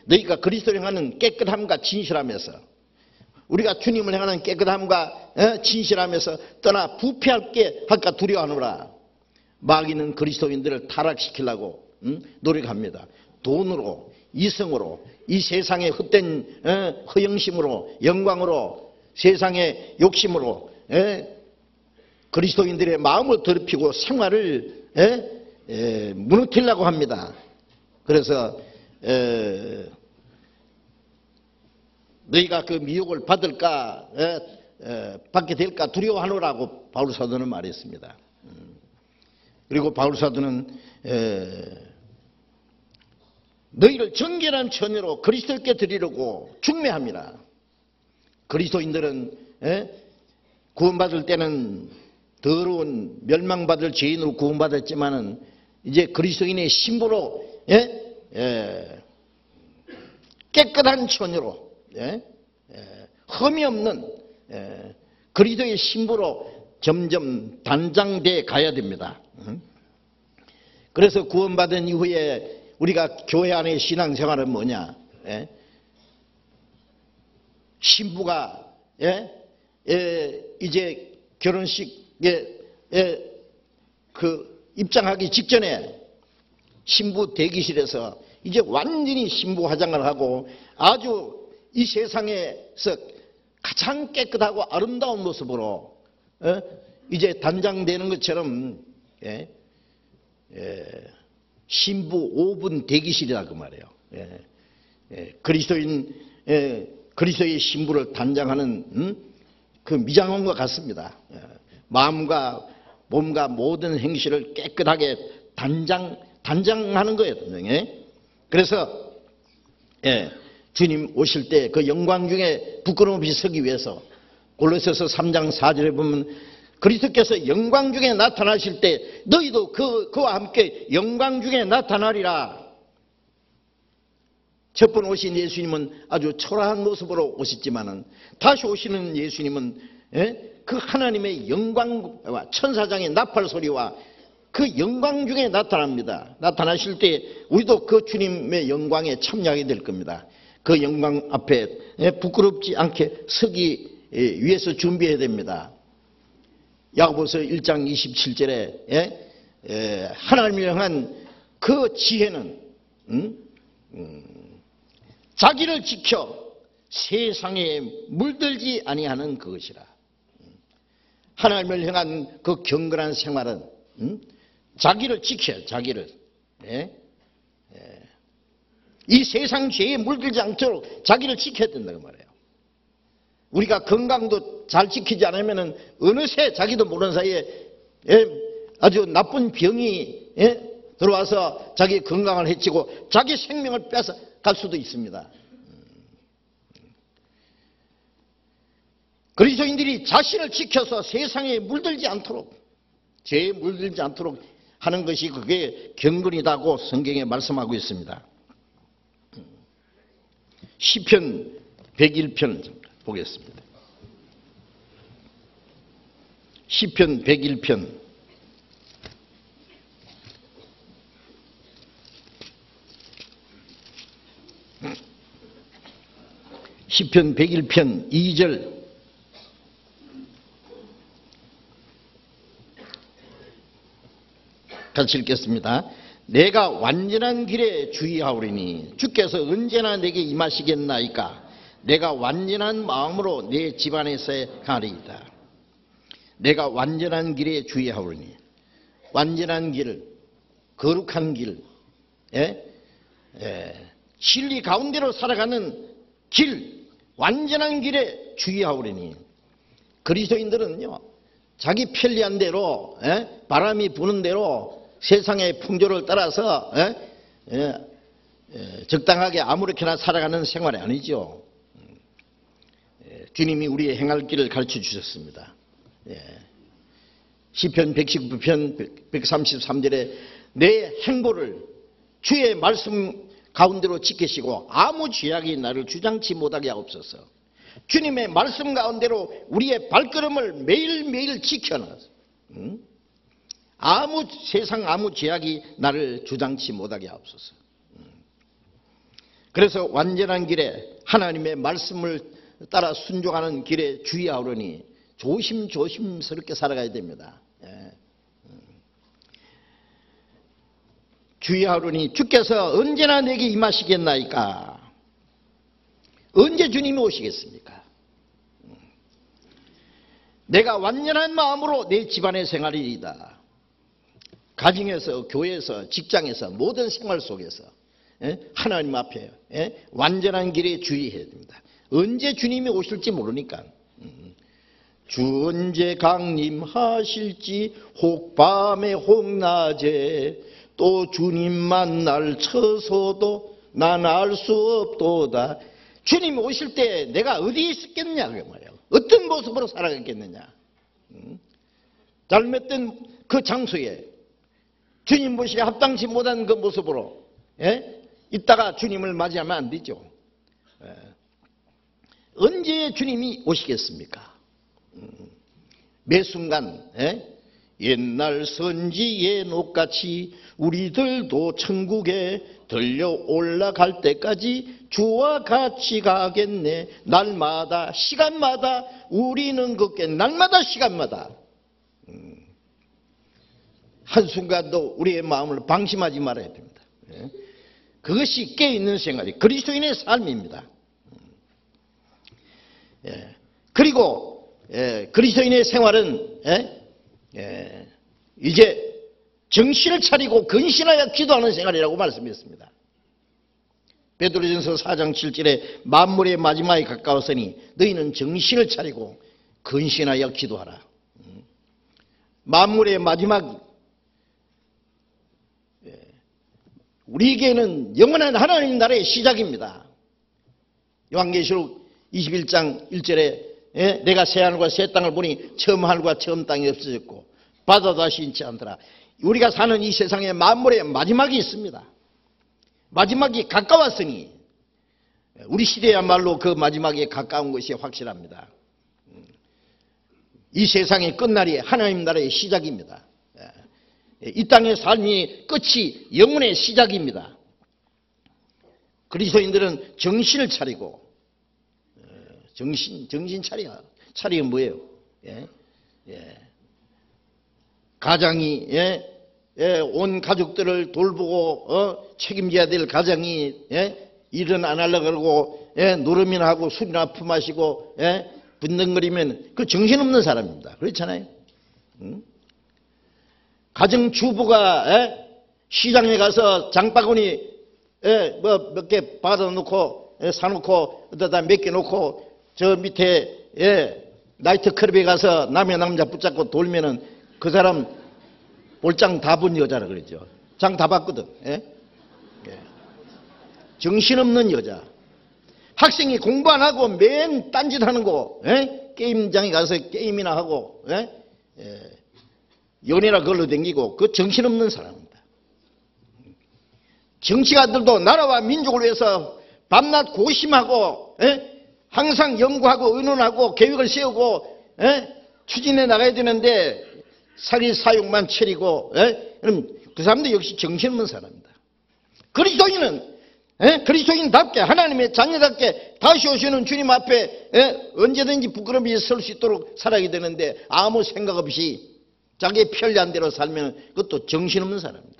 너희가 그리스도를 향하는 깨끗함과 진실함에서, 우리가 주님을 향하는 깨끗함과 진실함에서 떠나 부패할게 할까 두려워하노라. 마귀는 그리스도인들을 타락시키려고 노력합니다. 돈으로, 이성으로, 이 세상의 헛된 허영심으로, 영광으로, 세상의 욕심으로 그리스도인들의 마음을 더럽히고 생활을 무너뜨리려고 합니다. 그래서 너희가 그 미혹을 받을까 받게 될까 두려워하노라고 바울 사도는 말했습니다. 그리고 바울 사도는 너희를 정결한 처녀로 그리스도께 드리려고 중매합니다. 그리스도인들은 구원받을 때는 더러운 멸망받을 죄인으로 구원받았지만은 이제 그리스도인의 신부로 깨끗한 처녀로 흠이 없는 그리스도의 신부로 점점 단장돼 가야 됩니다. 그래서 구원받은 이후에 우리가 교회 안의 신앙생활은 뭐냐? 신부가 이제 결혼식에 입장하기 직전에 신부 대기실에서 이제 완전히 신부 화장을 하고 아주 이 세상에서 가장 깨끗하고 아름다운 모습으로 이제 단장되는 것처럼 신부 5분 대기실이라고 말해요. 그리스도의 신부를 단장하는 그 미장원과 같습니다. 마음과 몸과 모든 행실을 깨끗하게 단장하는 거예요. 그래서 주님 오실 때 그 영광 중에 부끄러움 없이 서기 위해서 골로새서 3장 4절에 보면 그리스도께서 영광 중에 나타나실 때 너희도 그와 함께 영광 중에 나타나리라. 첫 번 오신 예수님은 아주 초라한 모습으로 오셨지만은 다시 오시는 예수님은 그 하나님의 영광과 천사장의 나팔 소리와 그 영광 중에 나타납니다. 나타나실 때 우리도 그 주님의 영광에 참여하게 될 겁니다. 그 영광 앞에 부끄럽지 않게 서기 위해서 준비해야 됩니다. 야고보서 1장 27절에 하나님을 향한 그 지혜는 자기를 지켜 세상에 물들지 아니하는 그것이라. 하나님을 향한 그 경건한 생활은 자기를 지켜요. 자기를. 이 세상 죄에 물들지 않도록 자기를 지켜야 된다고 말해요. 우리가 건강도 잘 지키지 않으면 어느새 자기도 모르는 사이에 아주 나쁜 병이 들어와서 자기 건강을 해치고 자기 생명을 뺏어 갈 수도 있습니다. 그리스도인들이 자신을 지켜서 세상에 물들지 않도록, 죄에 물들지 않도록 하는 것이 그게 경건이다고 성경에 말씀하고 있습니다. 시편 101편 보겠습니다. 시편 101편 시편 101편 2절 같이 읽겠습니다. 내가 완전한 길에 주의하오리니 주께서 언제나 내게 임하시겠나이까. 내가 완전한 마음으로 내 집안에서 가리이다. 내가 완전한 길에 주의하오리니, 완전한 길, 거룩한 길, 진리 가운데로 살아가는 길, 완전한 길에 주의하오리니. 그리스도인들은요, 자기 편리한 대로, 바람이 부는 대로 세상의 풍조를 따라서 적당하게 아무렇게나 살아가는 생활이 아니죠. 주님이 우리의 행할 길을 가르쳐 주셨습니다. 시편 119편 133절에 내 행보를 주의 말씀 가운데로 지키시고 아무 죄악이 나를 주장치 못하게 하옵소서. 주님의 말씀 가운데로 우리의 발걸음을 매일매일 지켜놔서 세상 아무 죄악이 나를 주장치 못하게 하옵소서. 그래서 완전한 길에 하나님의 말씀을 따라 순종하는 길에 주의하오니 조심스럽게 살아가야 됩니다. 주의하오니 주께서 언제나 내게 임하시겠나이까. 언제 주님이 오시겠습니까? 내가 완전한 마음으로 내 집안의 생활이다. 가정에서, 교회에서, 직장에서, 모든 생활 속에서 하나님 앞에 완전한 길에 주의해야 됩니다. 언제 주님이 오실지 모르니까. 주 언제 강림하실지 혹 밤에 혹 낮에 또 주님 만날 처소도 난 알 수 없도다. 주님이 오실 때 내가 어디에 있었겠느냐 그 말이에요. 어떤 모습으로 살아갔겠느냐. 잘못된 그 장소에 주님 모시에 합당치 못한 그 모습으로 있다가 주님을 맞이하면 안 되죠. 언제 주님이 오시겠습니까? 매 순간 옛날 선지의 녹같이 우리들도 천국에 들려 올라갈 때까지 주와 같이 가겠네. 날마다 시간마다 우리는 걷게. 날마다 시간마다 한순간도 우리의 마음을 방심하지 말아야 됩니다. 그것이 깨어있는 생활이 그리스도인의 삶입니다. 그리고 그리스도인의 생활은 이제 정신을 차리고 근신하여 기도하는 생활이라고 말씀했습니다. 베드로전서 4장 7절에 만물의 마지막에 가까웠으니 너희는 정신을 차리고 근신하여 기도하라. 만물의 마지막, 우리에게는 영원한 하나님 나라의 시작입니다. 요한계시록 21장 1절에 내가 새하늘과 새 땅을 보니 처음 하늘과 처음 땅이 없어졌고 바다도 다시 있지 않더라. 우리가 사는 이 세상에 만물의 마지막이 있습니다. 마지막이 가까웠으니 우리 시대야말로 그 마지막에 가까운 것이 확실합니다. 이 세상의 끝날이 하나님 나라의 시작입니다. 이 땅의 삶이 끝이 영혼의 시작입니다. 그리스도인들은 정신을 차리고 정신 차리면 뭐예요? 가장이 온 가족들을 돌보고 책임져야 될 가장이 일은 안 하려고 그러고 노름이나 하고 술이나 품마시고 분등거리면 그 정신없는 사람입니다. 그렇잖아요. 가정주부가 시장에 가서 장바구니 몇 개 받아놓고 사놓고 어디다 몇 개 놓고 저 밑에 나이트클럽에 가서 남의 남자 붙잡고 돌면은 그 사람 볼장 다 본 여자라 그러죠. 장 다 봤거든. 정신없는 여자. 학생이 공부 안 하고 맨 딴짓하는 거, 게임장에 가서 게임이나 하고 연애나 걸러 댕기고 그 정신없는 사람입니다. 정치가들도 나라와 민족을 위해서 밤낮 고심하고 항상 연구하고 의논하고 계획을 세우고 추진해 나가야 되는데 사리 사욕만 차리고 그럼 그 사람도 역시 정신없는 사람입니다. 그리스도인은 그리스도인답게 하나님의 자녀답게 다시 오시는 주님 앞에 언제든지 부끄러움이 설 수 있도록 살아야 되는데 아무 생각 없이 자기의 편리한 대로 살면 그것도 정신없는 사람입니다.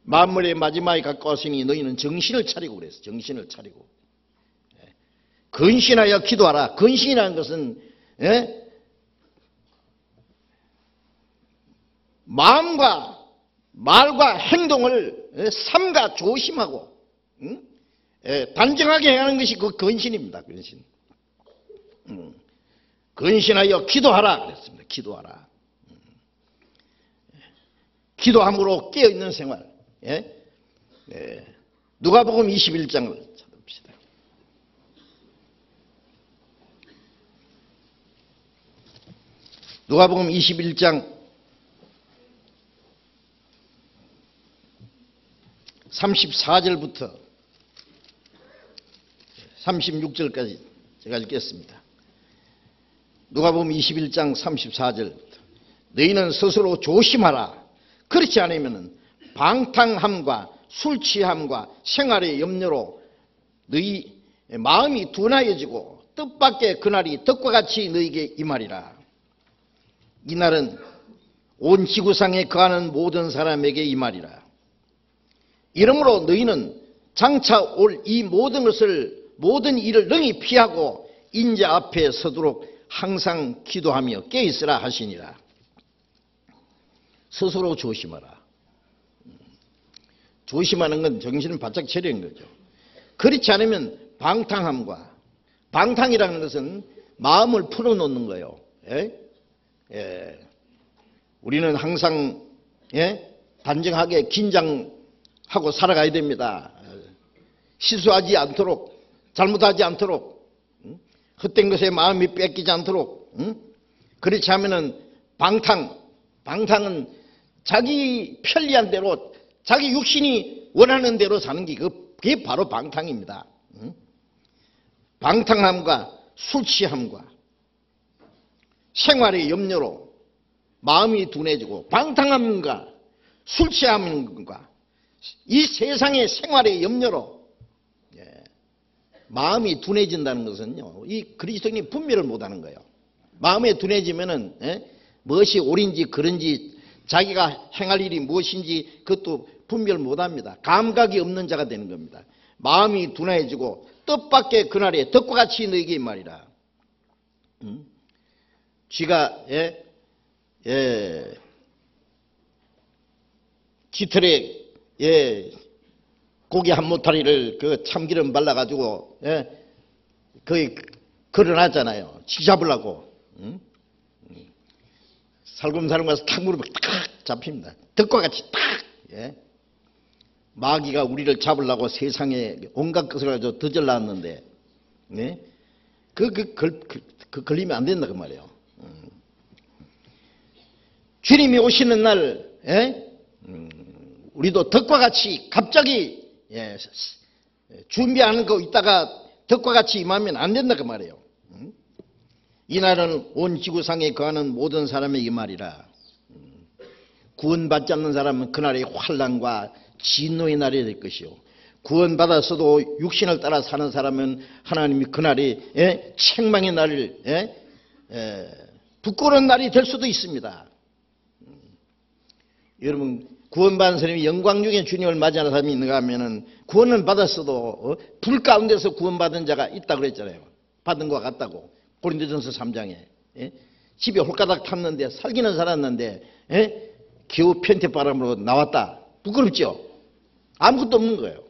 만물의 마지막에 가까웠으니 너희는 정신을 차리고 그래서 정신을 차리고 근신하여 기도하라. 근신이라는 것은 마음과 말과 행동을 삼가 조심하고 단정하게 하는 것이 그 근신입니다. 근신. 근신하여 기도하라 그랬습니다. 기도하라. 기도함으로 깨어있는 생활. 누가복음 21장을 찾아봅시다. 누가복음 21장 34절부터 36절까지 제가 읽겠습니다. 누가복음 21장 34절 너희는 스스로 조심하라. 그렇지 않으면 방탕함과 술취함과 생활의 염려로 너희 마음이 둔하여지고 뜻밖의 그날이 덕과 같이 너희에게 임하리라. 이날은 온 지구상에 거하는 모든 사람에게 임하리라. 이러므로 너희는 장차 올 이 모든 일을 능히 피하고 인자 앞에 서도록 항상 기도하며 깨있으라 하시니라. 스스로 조심하라. 조심하는 건 정신을 바짝 차리는 거죠. 그렇지 않으면 방탕함과 방탕이라는 것은 마음을 풀어놓는 거예요. 우리는 항상 단정하게 긴장하고 살아가야 됩니다. 실수하지 않도록 잘못하지 않도록 헛된 것에 마음이 뺏기지 않도록 그렇지 않으면 방탕은 자기 편리한 대로 자기 육신이 원하는 대로 사는 게 그게 바로 방탕입니다. 방탕함과 술 취함과 생활의 염려로 마음이 둔해지고 방탕함과 술 취함과 이 세상의 생활의 염려로 마음이 둔해진다는 것은요, 이 그리스도인이 분별을 못하는 거예요. 마음에 둔해지면은 무엇이 옳은지 그른지 자기가 행할 일이 무엇인지 그것도 분별 못합니다. 감각이 없는 자가 되는 겁니다. 마음이 둔해지고 뜻밖의 그날에 덕과 같이 너희에게 말이라. 쥐가 깃털에 고기 한 모타리를 그 참기름 발라가지고 거의 걸어놨잖아요. 쥐 잡으려고. 살금살금 가서 탁 물으면 탁 잡힙니다. 덕과 같이 탁. 마귀가 우리를 잡으려고 세상에 온갖 것을 가지고 드질렀는데 걸리면 안 된다 그 말이에요. 주님이 오시는 날 우리도 덕과 같이 갑자기 준비하는 거 있다가 덕과 같이 임하면 안 된다 그 말이에요. 이날은 온 지구상에 거하는 모든 사람에게 말이라. 구원받지 않는 사람은 그날의 환난과 진노의 날이 될 것이요. 구원받았어도 육신을 따라 사는 사람은 하나님이 그날이 책망의 날을 부끄러운 날이 될 수도 있습니다. 여러분 구원받은 사람이 영광 중에 주님을 맞이하는 사람이 있는가 하면은 구원은 받았어도 불 가운데서 구원받은 자가 있다고 그랬잖아요. 받은 것 같다고 고린도전서 3장에 집에 홀가닥 탔는데 살기는 살았는데 겨우 편태바람으로 나왔다. 부끄럽죠? 아무것도 없는 거예요.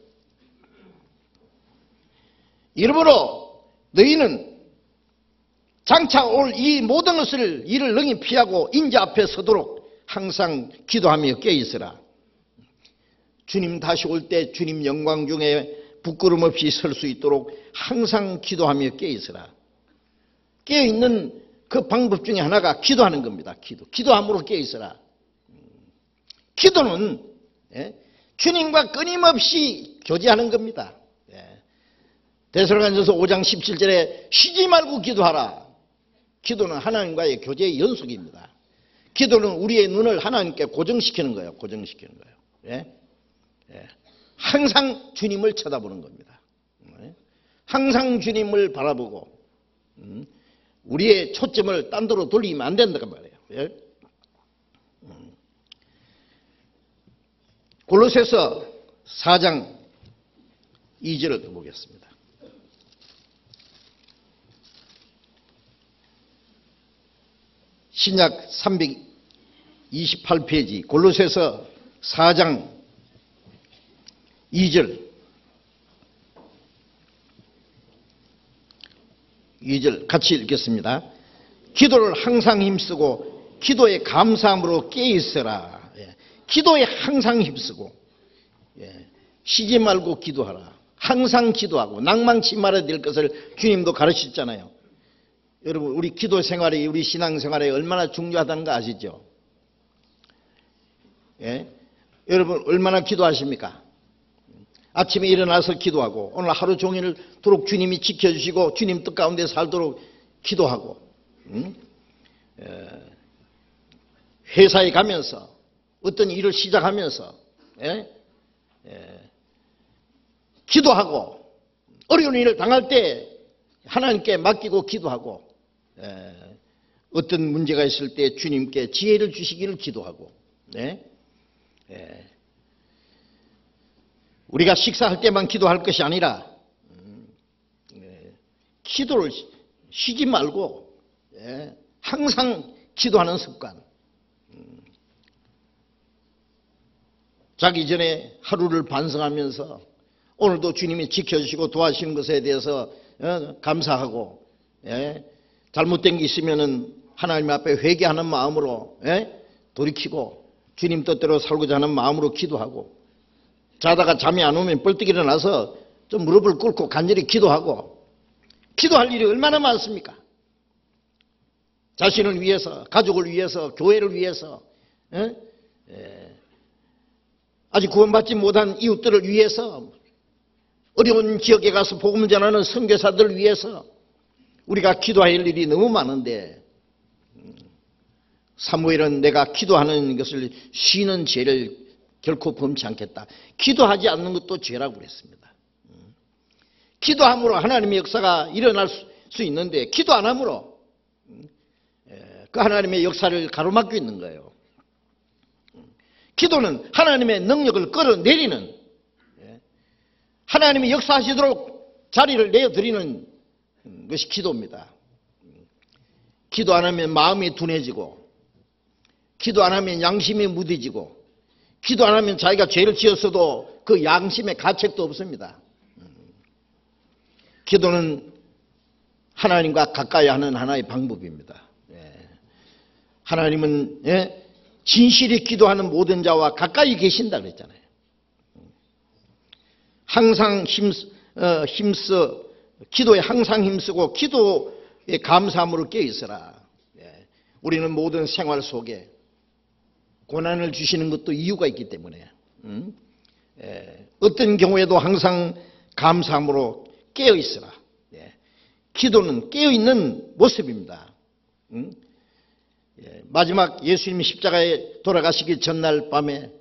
이러므로 너희는 장차 올 이 모든 것을 이를 능히 피하고 인자 앞에 서도록 항상 기도하며 깨어있으라. 주님 다시 올 때 주님 영광 중에 부끄럼 없이 설 수 있도록 항상 기도하며 깨어있으라. 깨어있는 그 방법 중에 하나가 기도하는 겁니다. 기도함으로 깨어있으라. 기도는 주님과 끊임없이 교제하는 겁니다. 데살로니가전서 5장 17절에 쉬지 말고 기도하라. 기도는 하나님과의 교제의 연속입니다. 기도는 우리의 눈을 하나님께 고정시키는 거예요. 고정시키는 거예요. 항상 주님을 쳐다보는 겁니다. 항상 주님을 바라보고 우리의 초점을 딴 데로 돌리면 안 된다고 말이에요. 골로새서 4장 2절을 보겠습니다. 신약 328페이지 골로새서 4장 2절 같이 읽겠습니다. 기도를 항상 힘쓰고 기도에 감사함으로 깨어있어라. 기도에 항상 힘쓰고 쉬지 말고 기도하라. 항상 기도하고 낭망치 말아야 될 것을 주님도 가르치셨잖아요. 여러분 우리 기도 생활이 우리 신앙 생활에 얼마나 중요하다는 거 아시죠? 여러분 얼마나 기도하십니까? 아침에 일어나서 기도하고 오늘 하루 종일 도록 주님이 지켜주시고 주님 뜻 가운데 살도록 기도하고 회사에 가면서 어떤 일을 시작하면서 기도하고 어려운 일을 당할 때 하나님께 맡기고 기도하고 어떤 문제가 있을 때 주님께 지혜를 주시기를 기도하고 우리가 식사할 때만 기도할 것이 아니라 기도를 쉬지 말고 항상 기도하는 습관. 자기 전에 하루를 반성하면서 오늘도 주님이 지켜주시고 도와주시는 것에 대해서 감사하고 잘못된 게 있으면은 하나님 앞에 회개하는 마음으로 돌이키고 주님 뜻대로 살고자 하는 마음으로 기도하고 자다가 잠이 안 오면 벌떡 일어나서 좀 무릎을 꿇고 간절히 기도하고 기도할 일이 얼마나 많습니까? 자신을 위해서, 가족을 위해서, 교회를 위해서, 아직 구원받지 못한 이웃들을 위해서, 어려운 지역에 가서 복음 전하는 선교사들을 위해서 우리가 기도할 일이 너무 많은데 사무엘은 내가 기도하는 것을 쉬는 죄를 결코 범치 않겠다. 기도하지 않는 것도 죄라고 그랬습니다. 기도함으로 하나님의 역사가 일어날 수 있는데 기도 안 함으로 그 하나님의 역사를 가로막고 있는 거예요. 기도는 하나님의 능력을 끌어내리는, 하나님이 역사하시도록 자리를 내어드리는 것이 기도입니다. 기도 안 하면 마음이 둔해지고, 기도 안 하면 양심이 무뎌지고, 기도 안 하면 자기가 죄를 지었어도 그 양심의 가책도 없습니다. 기도는 하나님과 가까이 하는 하나의 방법입니다. 하나님은 진실히 기도하는 모든 자와 가까이 계신다 그랬잖아요. 항상 힘써 기도에 항상 힘쓰고 기도에 감사함으로 깨어있어라. 우리는 모든 생활 속에 고난을 주시는 것도 이유가 있기 때문에 어떤 경우에도 항상 감사함으로 깨어있어라. 기도는 깨어있는 모습입니다. 마지막 예수님이 십자가에 돌아가시기 전날 밤에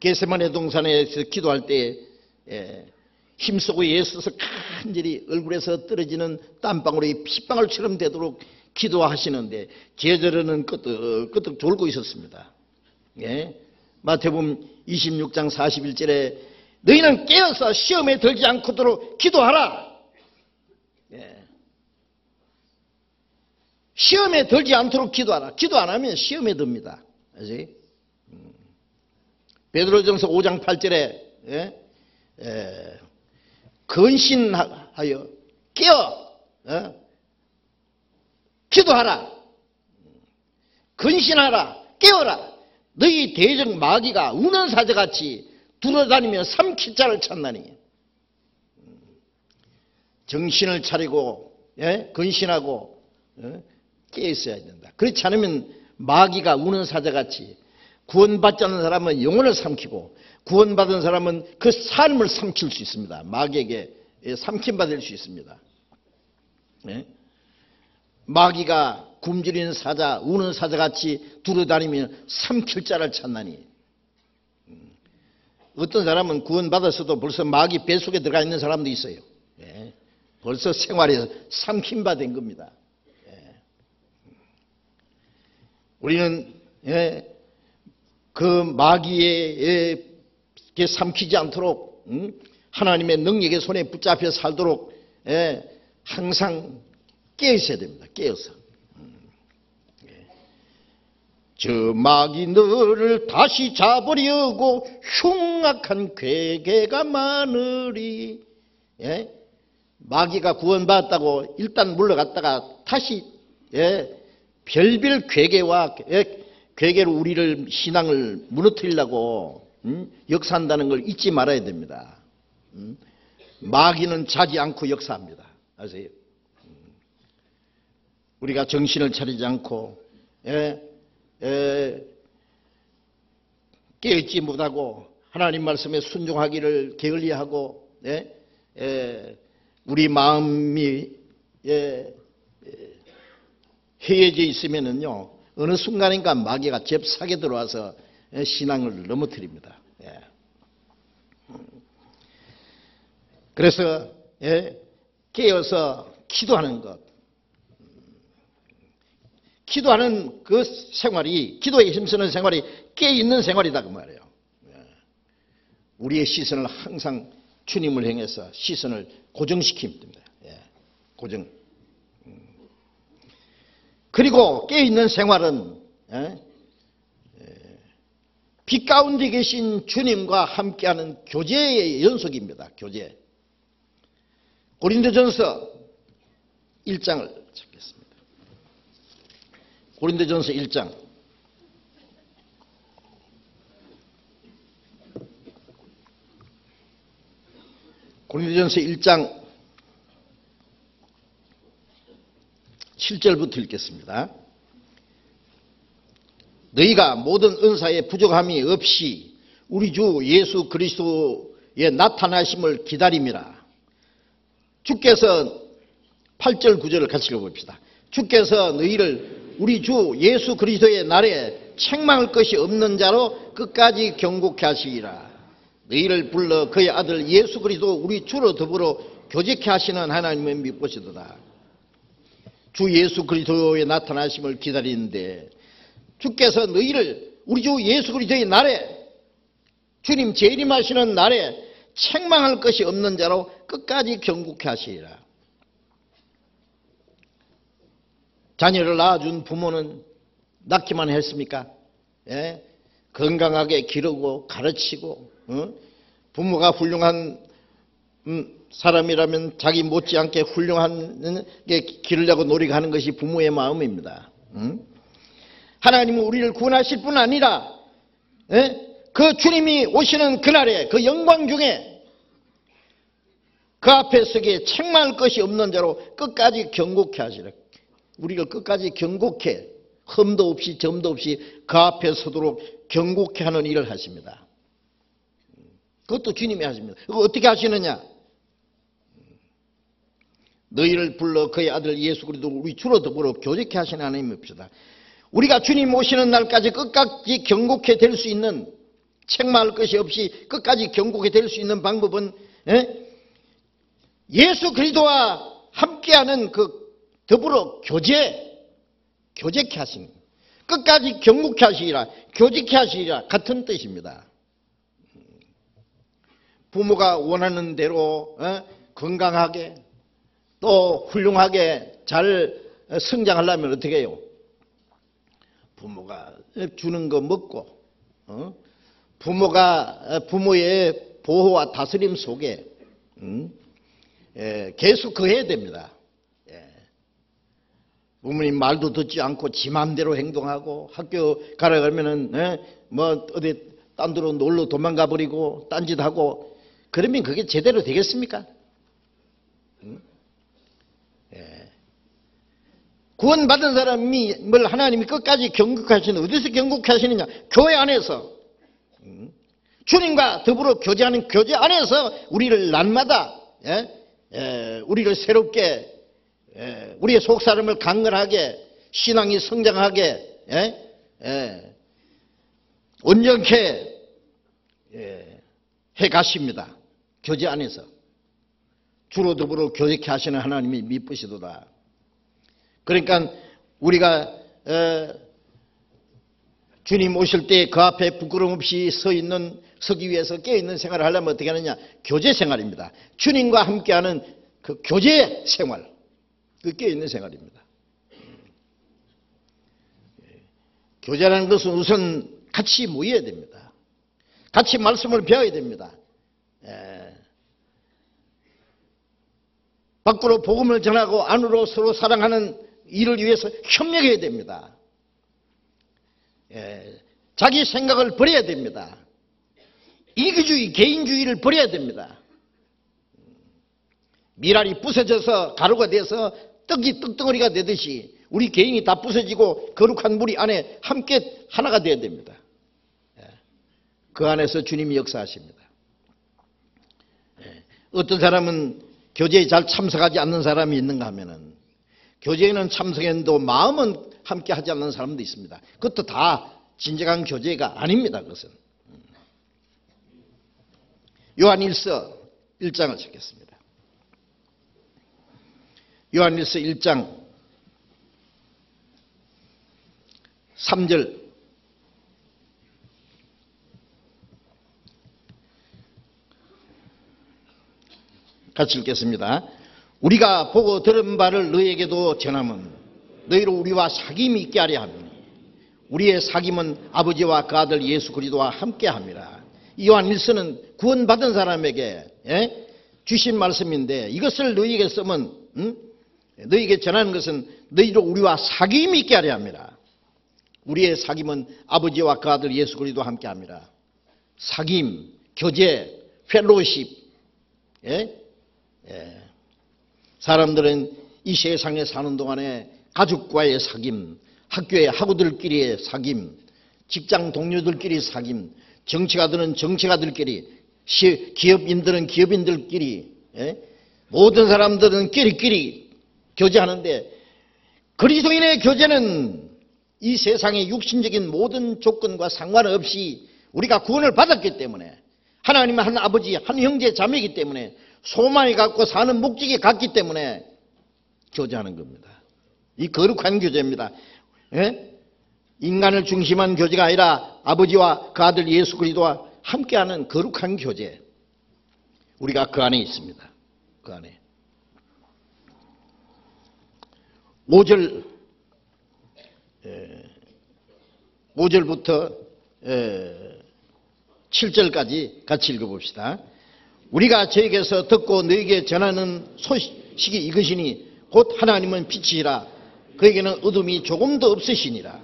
겟세마네 동산에서 기도할 때 힘쓰고 애써서 간절히 얼굴에서 떨어지는 땀방울이 핏방울처럼 되도록 기도하시는데 제자들은 끄떡끄떡 졸고 있었습니다. 마태복음 26장 41절에 너희는 깨어서 시험에 들지 않도록 기도하라. 시험에 들지 않도록 기도하라. 기도 안 하면 시험에 듭니다. 알지? 베드로전서 5장 8절에 근신하여 깨어 기도하라. 근신하라. 깨어라. 너희 대적 마귀가 우는 사자같이 두려다니며 삼킬 자를 찾나니. 정신을 차리고 근신하고 깨어 있어야 된다. 그렇지 않으면 마귀가 우는 사자같이 구원받지 않는 사람은 영혼을 삼키고 구원받은 사람은 그 삶을 삼킬 수 있습니다. 마귀에게 삼킴받을 수 있습니다. 마귀가 굶주리는 사자, 우는 사자같이 두루다니며 삼킬 자를 찾나니. 어떤 사람은 구원받았어도 벌써 마귀 뱃속에 들어가 있는 사람도 있어요. 벌써 생활에서 삼킴받은 겁니다. 우리는 그 마귀에게 삼키지 않도록 하나님의 능력의 손에 붙잡혀 살도록 항상 깨어 있어야 됩니다. 깨어서. 저 마귀 너를 다시 잡으려고 흉악한 괴계가 많으리. 마귀가 구원받았다고 일단 물러갔다가 다시 별별 괴계와 괴계로 우리를 신앙을 무너뜨리려고 역사한다는 걸 잊지 말아야 됩니다. 마귀는 자지 않고 역사합니다. 아세요? 우리가 정신을 차리지 않고 깨어있지 못하고 하나님 말씀에 순종하기를 게을리하고 우리 마음이 해해져 있으면은요 어느 순간인가 마귀가 잽싸게 들어와서 신앙을 넘어뜨립니다. 그래서 깨어서 기도하는 것, 기도하는 그 생활이, 기도에 힘쓰는 생활이 깨어있는 생활이다 그 말이에요. 우리의 시선을 항상 주님을 향해서 시선을 고정시킵니다. 고정. 그리고 깨어있는 생활은 빛 가운데 계신 주님과 함께하는 교제의 연속입니다. 교제. 고린도전서 1장을 찾겠습니다. 고린도전서 1장. 고린도전서 1장 7절부터 읽겠습니다. 너희가 모든 은사에 부족함이 없이 우리 주 예수 그리스도의 나타나심을 기다림이라. 주께서 8절 9절을 같이 읽어봅시다. 주께서 너희를 우리 주 예수 그리스도의 날에 책망할 것이 없는 자로 끝까지 경고케 하시리라. 너희를 불러 그의 아들 예수 그리스도 우리 주로 더불어 교제케 하시는 하나님의 믿으시도다. 주 예수 그리스도의 나타나심을 기다리는데 주께서 너희를 우리 주 예수 그리스도의 날에 주님 재림하시는 날에 책망할 것이 없는 자로 끝까지 경고케 하시리라. 자녀를 낳아준 부모는 낳기만 했습니까? 예? 건강하게 기르고 가르치고 부모가 훌륭한 사람이라면 자기 못지않게 훌륭한 게 기르려고 노력하는 것이 부모의 마음입니다. 하나님은 우리를 구원하실 뿐 아니라 그 주님이 오시는 그날에 그 영광 중에 그 앞에 서기에 책망할 것이 없는 자로 끝까지 경고케 하시라. 우리가 끝까지 경고케, 흠도 없이 점도 없이 그 앞에 서도록 경고케 하는 일을 하십니다. 그것도 주님이 하십니다. 그거 어떻게 하시느냐? 너희를 불러 그의 아들 예수 그리스도 우리 주로 더불어 교제케 하시는 하나님입시다. 우리가 주님 오시는 날까지 끝까지 경고케 될 수 있는, 책망할 것이 없이 끝까지 경고케 될 수 있는 방법은 예수 그리스도와 함께하는 그 더불어 교제케 하시는, 끝까지 경고케 하시리라, 교제케 하시리라 같은 뜻입니다. 부모가 원하는 대로 건강하게 또 훌륭하게 잘 성장하려면 어떻게 해요? 부모가 주는 거 먹고 부모의 보호와 다스림 속에 계속 거해야 됩니다. 부모님 말도 듣지 않고 지 마음대로 행동하고 학교 가라 그러면은 뭐 어디 딴 데로 놀러 도망가 버리고 딴짓하고 그러면 그게 제대로 되겠습니까? 구원받은 사람이 뭘 하나님이 끝까지 경고케 하시는, 어디서 경고케 하시느냐? 교회 안에서 주님과 더불어 교제하는 교제 안에서 우리를 날마다 우리를 새롭게 우리의 속사람을 강건하게 신앙이 성장하게 온전케 해가십니다. 교제 안에서 주로 더불어 교제케 하시는 하나님이 미쁘시도다. 그러니까 우리가 주님 오실 때 그 앞에 부끄럼 없이 서기 위해서 깨어있는 생활을 하려면 어떻게 하느냐? 교제 생활입니다. 주님과 함께하는 그 교제 생활, 그 깨어있는 생활입니다. 교제라는 것은 우선 같이 모여야 됩니다. 같이 말씀을 배워야 됩니다. 밖으로 복음을 전하고 안으로 서로 사랑하는 일을 위해서 협력해야 됩니다. 자기 생각을 버려야 됩니다. 이기주의, 개인주의를 버려야 됩니다. 미랄이 부서져서 가루가 돼서 떡이 떡덩어리가 되듯이 우리 개인이 다 부서지고 거룩한 무리 안에 함께 하나가 되어야 됩니다. 그 안에서 주님이 역사하십니다. 어떤 사람은 교제에 잘 참석하지 않는 사람이 있는가 하면은 교제에는 참석했는데 마음은 함께 하지 않는 사람도 있습니다. 그것도 다 진정한 교제가 아닙니다. 그것은. 요한일서 1장을 찾겠습니다. 요한일서 1장 3절 같이 읽겠습니다. 우리가 보고 들은 바를 너희에게도 전하면 너희로 우리와 사귐이 있게 하려 하노니 우리의 사귐은 아버지와 그 아들 예수 그리스도와 함께함이라. 요한일서는 구원받은 사람에게 주신 말씀인데 이것을 너희에게 쓰면 너희에게 전하는 것은 너희로 우리와 사귐이 있게 하려 합니다. 우리의 사귐은 아버지와 그 아들 예수 그리스도와 함께함이라. 사귐, 교제, 펠로십. 사람들은 이 세상에 사는 동안에 가족과의 사귐, 학교의 학우들끼리의 사귐, 직장 동료들끼리 사귐, 정치가들은 정치가들끼리, 기업인들은 기업인들끼리, 모든 사람들은 끼리끼리 교제하는데 그리스도인의 교제는 이 세상의 육신적인 모든 조건과 상관없이 우리가 구원을 받았기 때문에 하나님은 한 아버지, 한 형제, 자매이기 때문에 소망이 갖고 사는 목적이 같기 때문에 교제하는 겁니다. 이 거룩한 교제입니다. 예? 인간을 중심한 교제가 아니라 아버지와 그 아들 예수 그리스도와 함께하는 거룩한 교제. 우리가 그 안에 있습니다. 그 안에. 5절부터 7절까지 같이 읽어봅시다. 우리가 저에게서 듣고 너에게 전하는 소식이 이것이니 곧 하나님은 빛이라 그에게는 어둠이 조금도 없으시니라.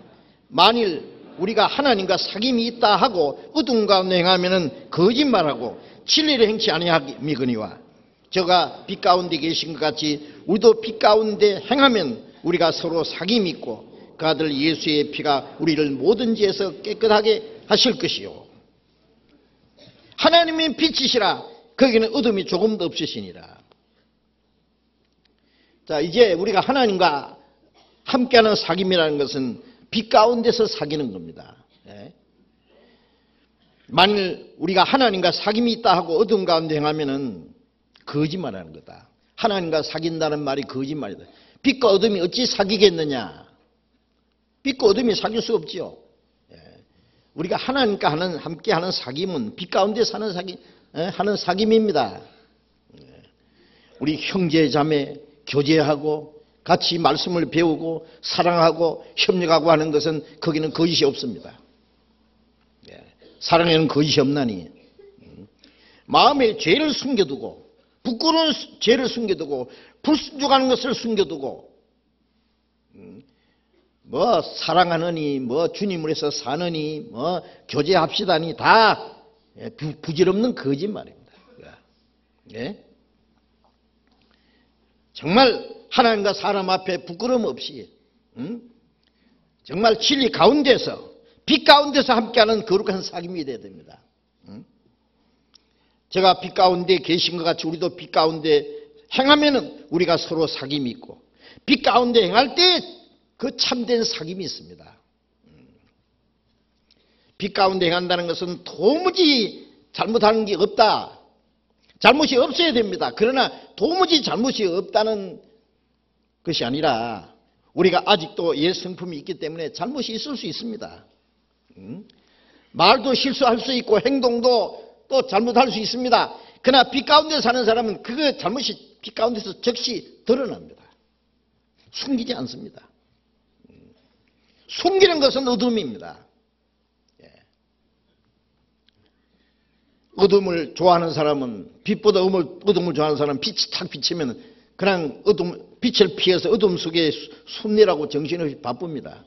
만일 우리가 하나님과 사귐이 있다 하고 어둠 가운데 행하면은 거짓말하고 진리를 행치 아니함이거니와 저가 빛 가운데 계신 것 같이 우리도 빛 가운데 행하면 우리가 서로 사귐이 있고 그 아들 예수의 피가 우리를 모든 죄에서 깨끗하게 하실 것이요 하나님은 빛이시라 거기는 어둠이 조금도 없으시니라. 자, 이제 우리가 하나님과 함께하는 사귐이라는 것은 빛 가운데서 사귀는 겁니다. 예? 만일 우리가 하나님과 사귐이 있다 하고 어둠 가운데 행하면은 거짓말하는 거다. 하나님과 사귄다는 말이 거짓말이다. 빛과 어둠이 어찌 사귀겠느냐? 빛과 어둠이 사귈 수 없지요. 예. 우리가 하나님과 함께하는 사귐은 빛 가운데 사는 하는 사귐입니다. 예. 우리 형제 자매 교제하고 같이 말씀을 배우고 사랑하고 협력하고 하는 것은 거기는 거짓이 없습니다. 예. 사랑에는 거짓이 없나니 마음에 죄를 숨겨두고 부끄러운 죄를 숨겨두고 불순종하는 것을 숨겨두고 뭐 사랑하느니 뭐 주님을 위해서 사느니 뭐 교제합시다니 다 부질없는 거짓말입니다. 예? 정말 하나님과 사람 앞에 부끄러움 없이 정말 진리 가운데서 빛 가운데서 함께하는 거룩한 사귐이 되어야 됩니다. 제가 빛 가운데 계신 것 같이 우리도 빛 가운데 행하면은 우리가 서로 사귐이 있고 빛 가운데 행할 때 그 참된 사귐이 있습니다. 빛 가운데 행한다는 것은 도무지 잘못하는 게 없다. 잘못이 없어야 됩니다. 그러나 도무지 잘못이 없다는 것이 아니라 우리가 아직도 옛 성품이 있기 때문에 잘못이 있을 수 있습니다. 말도 실수할 수 있고 행동도 또 잘못할 수 있습니다. 그러나 빛 가운데 사는 사람은 그 잘못이 빛 가운데서 즉시 드러납니다. 숨기지 않습니다. 숨기는 것은 어둠입니다. 어둠을 좋아하는 사람은 빛보다 어둠을 좋아하는 사람은 빛이 탁 비치면 그냥 빛을 피해서 어둠 속에 숨내라고 정신없이 바쁩니다.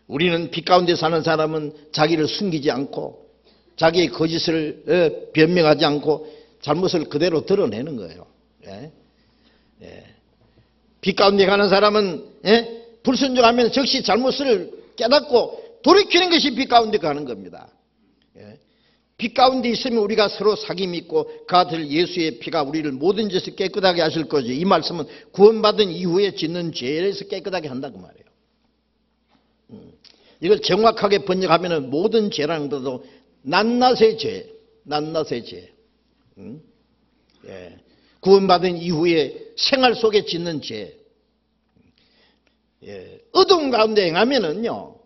우리는 빛 가운데 사는 사람은 자기를 숨기지 않고 자기의 거짓을 변명하지 않고 잘못을 그대로 드러내는 거예요. 빛 가운데 가는 사람은 불순종하면 즉시 잘못을 깨닫고 돌이키는 것이 빛 가운데 가는 겁니다. 빛 가운데 있으면 우리가 서로 사귐이 있고 그 아들 예수의 피가 우리를 모든 죄에서 깨끗하게 하실 거죠. 이 말씀은 구원받은 이후에 짓는 죄에서 깨끗하게 한다고 말이에요. 이걸 정확하게 번역하면 모든 죄라는 것도 낱낱의 죄, 낱낱의 죄. 구원받은 이후에 생활 속에 짓는 죄. 어두운 가운데 행하면은요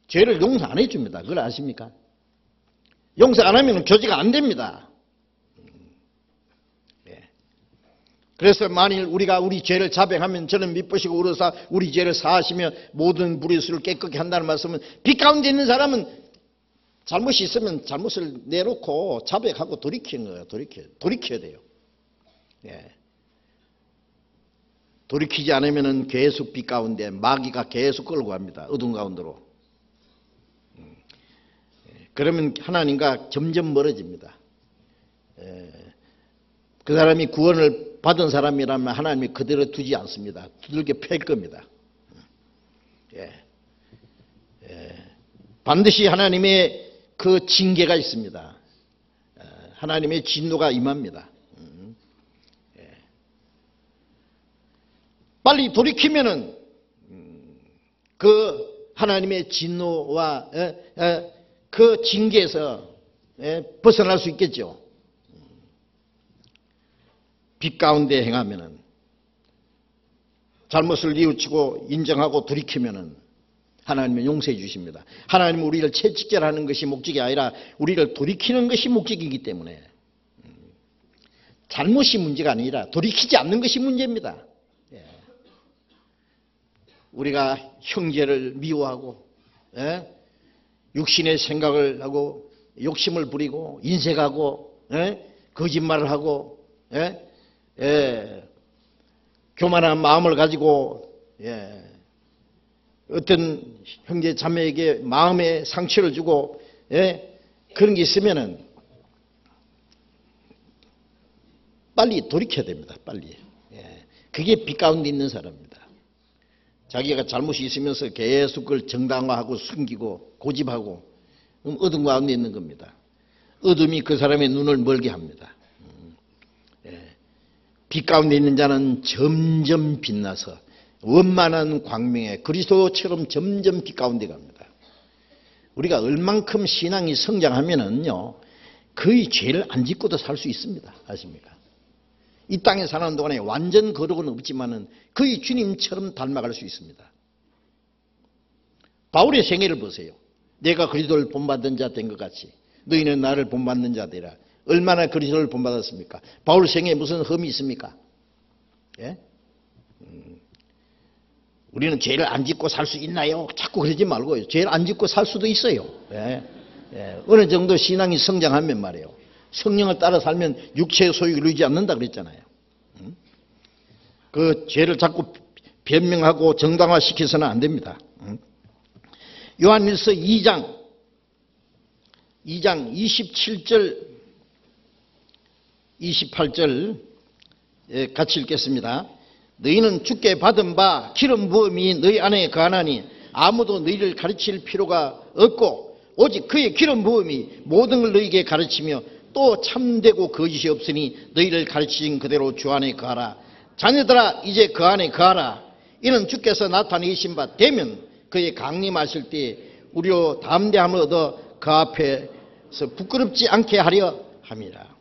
죄를 용서 안 해줍니다. 그걸 아십니까? 용서 안 하면 교제가 안 됩니다. 그래서 만일 우리가 우리 죄를 자백하면 저는 미쁘시고 우러사 우리 죄를 사하시며 모든 무리수를 깨끗게 한다는 말씀은 빛 가운데 있는 사람은 잘못이 있으면 잘못을 내놓고 자백하고 돌이키는 거예요. 돌이켜야 돼요. 돌이키지 않으면 계속 빛 가운데 마귀가 계속 끌고 갑니다. 어두운 가운데로. 그러면 하나님과 점점 멀어집니다. 그 사람이 구원을 받은 사람이라면 하나님이 그대로 두지 않습니다. 두들겨 팰 겁니다. 반드시 하나님의 그 징계가 있습니다. 하나님의 진노가 임합니다. 빨리 돌이키면은 그 하나님의 진노와 그 징계에서 벗어날 수 있겠죠. 빛 가운데 행하면은, 잘못을 뉘우치고 인정하고 돌이키면은 하나님은 용서해 주십니다. 하나님은 우리를 채찍질하는 것이 목적이 아니라 우리를 돌이키는 것이 목적이기 때문에 잘못이 문제가 아니라 돌이키지 않는 것이 문제입니다. 우리가 형제를 미워하고 육신의 생각을 하고 욕심을 부리고 인색하고 거짓말을 하고 교만한 마음을 가지고 어떤 형제 자매에게 마음에 상처를 주고 그런 게 있으면은 빨리 돌이켜야 됩니다. 빨리. 그게 빛 가운데 있는 사람입니다. 자기가 잘못이 있으면서 계속 그걸 정당화하고 숨기고 고집하고 어둠 가운데 있는 겁니다. 어둠이 그 사람의 눈을 멀게 합니다. 빛 가운데 있는 자는 점점 빛나서 원만한 광명에 그리스도처럼 점점 빛 가운데 갑니다. 우리가 얼만큼 신앙이 성장하면은요, 거의 죄를 안 짓고도 살 수 있습니다. 아십니까? 이 땅에 사는 동안에 완전 거룩은 없지만은 거의 주님처럼 닮아갈 수 있습니다. 바울의 생애를 보세요. 내가 그리스도를 본받은 자 된 것 같이 너희는 나를 본받는 자 되라. 얼마나 그리스도를 본받았습니까? 바울 생애에 무슨 흠이 있습니까? 우리는 죄를 안 짓고 살 수 있나요? 자꾸 그러지 말고요. 죄를 안 짓고 살 수도 있어요. 어느 정도 신앙이 성장하면 말이에요. 성령을 따라 살면 육체의 소유를 이루지 않는다 그랬잖아요. 그 죄를 자꾸 변명하고 정당화시켜서는 안 됩니다. 요한일서 2장 27절 28절 같이 읽겠습니다. 너희는 주께 받은 바 기름 부음이 너희 안에 거하나니 아무도 너희를 가르칠 필요가 없고 오직 그의 기름 부음이 모든 걸 너희에게 가르치며 또 참되고 거짓이 없으니 너희를 가르치신 그대로 주 안에 거하라. 자녀들아 이제 그 안에 거하라. 이는 주께서 나타내신 바 되면 그의 강림하실 때 우리로 담대함을 얻어 그 앞에서 부끄럽지 않게 하려 함이라.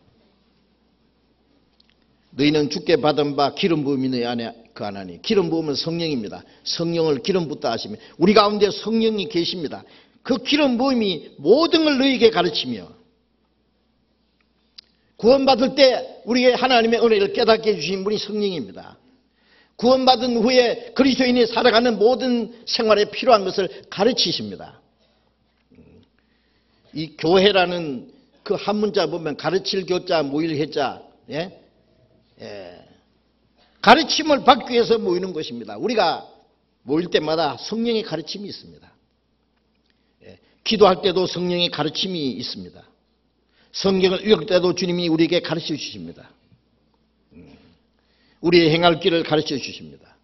너희는 주께 받은 바 기름 부음이 너희 안에 거하나니, 기름 부음은 성령입니다. 성령을 기름 붓다 하시면 우리 가운데 성령이 계십니다. 그 기름 부음이 모든 걸 너희에게 가르치며, 구원받을 때 우리의 하나님의 은혜를 깨닫게 해주신 분이 성령입니다. 구원받은 후에 그리스도인이 살아가는 모든 생활에 필요한 것을 가르치십니다. 이 교회라는 그 한 문자 보면 가르칠 교자 모일 해자, 가르침을 받기 위해서 모이는 것입니다. 우리가 모일 때마다 성령의 가르침이 있습니다. 기도할 때도 성령의 가르침이 있습니다. 성경을 읽을 때도 주님이 우리에게 가르쳐 주십니다. 우리의 행할 길을 가르쳐 주십니다.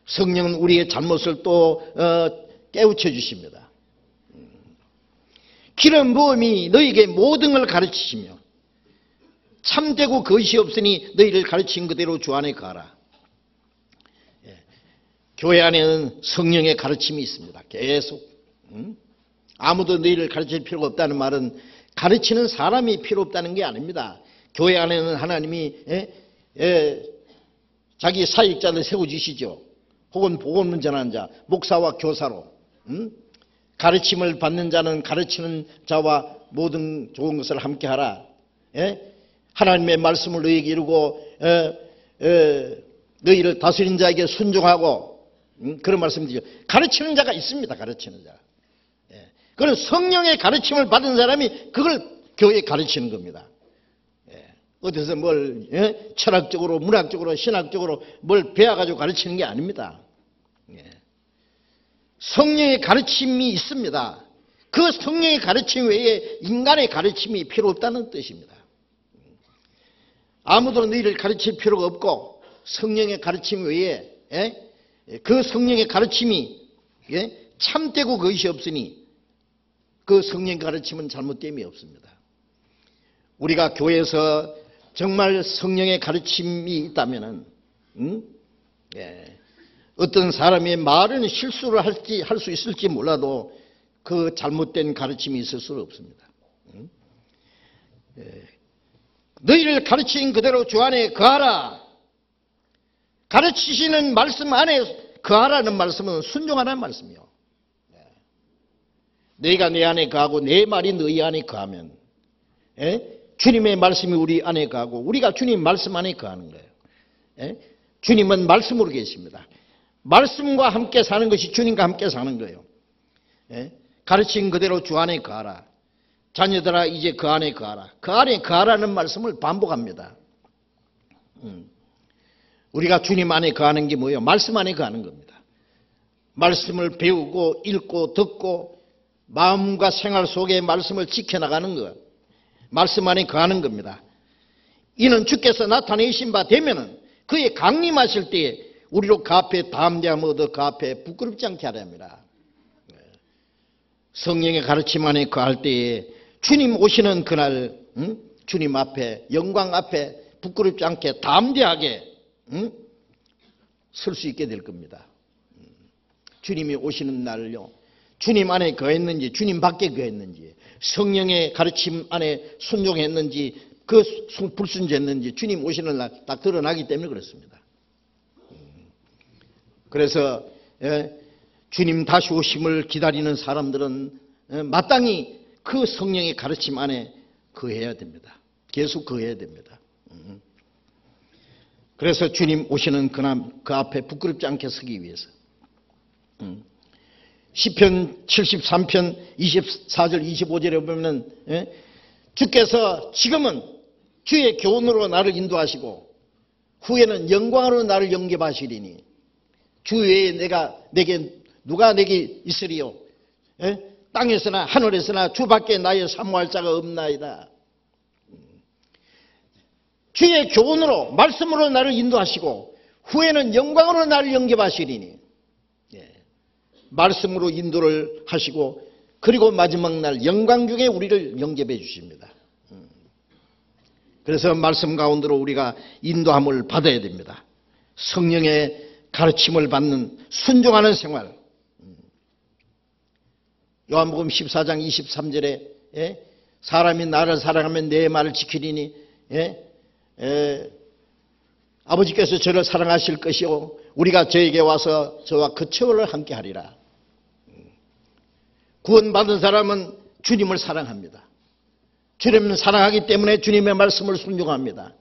성령은 우리의 잘못을 또 깨우쳐 주십니다. 기름 부음이 너희에게 모든 걸 가르치시며 참되고 거짓이 없으니 너희를 가르친 그대로 주 안에 거하라. 교회 안에는 성령의 가르침이 있습니다. 계속. 아무도 너희를 가르칠 필요가 없다는 말은 가르치는 사람이 필요 없다는 게 아닙니다. 교회 안에는 하나님이 자기 사역자를 세워주시죠. 혹은 복음을 전하는 자, 목사와 교사로. 가르침을 받는 자는 가르치는 자와 모든 좋은 것을 함께 하라. 하나님의 말씀을 너희에게 이루고 너희를 다스리는 자에게 순종하고, 그런 말씀드리죠. 가르치는 자가 있습니다. 가르치는 자. 그런 성령의 가르침을 받은 사람이 그걸 교회에 가르치는 겁니다. 어디서 뭘 철학적으로 문학적으로 신학적으로 뭘 배워가지고 가르치는 게 아닙니다. 성령의 가르침이 있습니다. 그 성령의 가르침 외에 인간의 가르침이 필요 없다는 뜻입니다. 아무도 너희를 가르칠 필요가 없고 성령의 가르침 외에 그 성령의 가르침이 참되고 거짓이 없으니 그 성령의 가르침은 잘못됨이 없습니다. 우리가 교회에서 정말 성령의 가르침이 있다면은 어떤 사람의 말은 실수를 할 수 있을지 몰라도 그 잘못된 가르침이 있을 수 없습니다. 너희를 가르친 그대로 주 안에 거하라. 가르치시는 말씀 안에 거하라는 말씀은 순종하라는 말씀이요. 너희가 내 안에 거하고 내 말이 너희 안에 거하면, 주님의 말씀이 우리 안에 거하고 우리가 주님 말씀 안에 거하는 거예요. 주님은 말씀으로 계십니다. 말씀과 함께 사는 것이 주님과 함께 사는 거예요. 가르친 그대로 주 안에 거하라. 자녀들아 이제 그 안에 거하라. 그 안에 거하라는 말씀을 반복합니다. 우리가 주님 안에 거하는 게 뭐예요? 말씀 안에 거하는 겁니다. 말씀을 배우고 읽고 듣고 마음과 생활 속에 말씀을 지켜나가는 것, 말씀 안에 거하는 겁니다. 이는 주께서 나타내신 바 되면은 그의 강림하실 때에 우리로 그 앞에 담대함 얻어 그 앞에 부끄럽지 않게 하려 합니다. 성령의 가르침 안에 거할 때에 주님 오시는 그날, 주님 앞에, 영광 앞에 부끄럽지 않게 담대하게 설 수 있게 될 겁니다. 주님이 오시는 날을요, 주님 안에 거했는지 주님 밖에 거했는지, 성령의 가르침 안에 순종했는지 그 불순종했는지 주님 오시는 날 딱 드러나기 때문에 그렇습니다. 그래서 주님 다시 오심을 기다리는 사람들은 마땅히 그 성령의 가르침 안에 거해야 됩니다. 계속 거해야 됩니다. 그래서 주님 오시는 그 앞에 부끄럽지 않게 서기 위해서 시편 73편 24절 25절에 보면 주께서 지금은 주의 교훈으로 나를 인도하시고 후에는 영광으로 나를 영접하시리니 주 외에 누가 내게 있으리요? 땅에서나 하늘에서나 주 밖에 나의 사모할 자가 없나이다. 주의 교훈으로 말씀으로 나를 인도하시고 후에는 영광으로 나를 영접하시리니, 말씀으로 인도를 하시고 그리고 마지막 날 영광 중에 우리를 영접해 주십니다. 그래서 말씀 가운데로 우리가 인도함을 받아야 됩니다. 성령의 가르침을 받는 순종하는 생활. 요한복음 14장 23절에 사람이 나를 사랑하면 내 말을 지키리니 아버지께서 저를 사랑하실 것이요 우리가 저에게 와서 저와 거처를 함께 하리라. 구원받은 사람은 주님을 사랑합니다. 주님을 사랑하기 때문에 주님의 말씀을 순종합니다.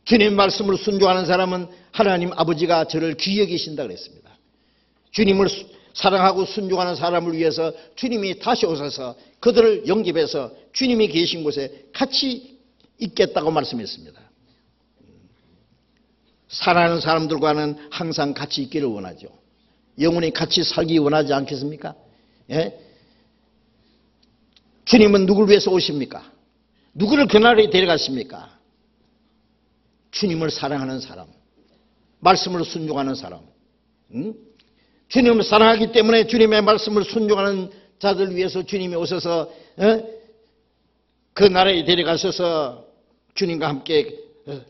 주님의 말씀을 순종하는 사람은 하나님 아버지가 저를 귀히 여기신다 그랬습니다. 주님을 사랑하고 순종하는 사람을 위해서 주님이 다시 오셔서 그들을 영접해서 주님이 계신 곳에 같이 있겠다고 말씀했습니다. 사랑하는 사람들과는 항상 같이 있기를 원하죠. 영원히 같이 살기 원하지 않겠습니까? 주님은 누구를 위해서 오십니까? 누구를 그날에 데려가십니까? 주님을 사랑하는 사람, 말씀을 순종하는 사람. 주님을 사랑하기 때문에 주님의 말씀을 순종하는 자들 위해서 주님이 오셔서 그 나라에 데려가셔서 주님과 함께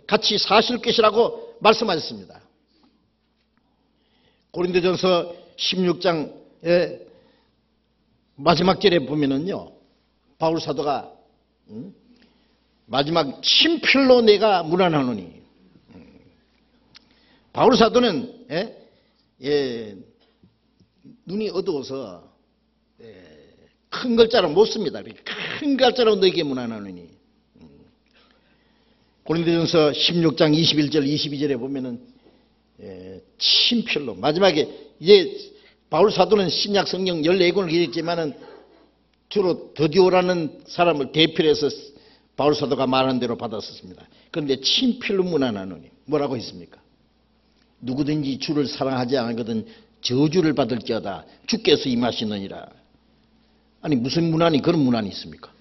같이 사실 것이라고 말씀하셨습니다. 고린도전서 16장 마지막 절에 보면은요, 바울 사도가 마지막 친필로 내가 문안하노니, 바울 사도는 눈이 어두워서 큰 글자로 못 씁니다. 큰 글자로 너에게 문안하노니. 고린도전서 16장 21절 22절에 보면은 친필로 마지막에 이제 바울 사도는 신약 성경 14권을 기록했지만은 주로 드디오라는 사람을 대필해서 바울 사도가 말한 대로 받았었습니다. 그런데 친필로 문안하노니 뭐라고 했습니까? 누구든지 주를 사랑하지 않거든 저주를 받을지어다 주께서 임하시느니라. 아니 무슨 문안이 그런 문안이 있습니까?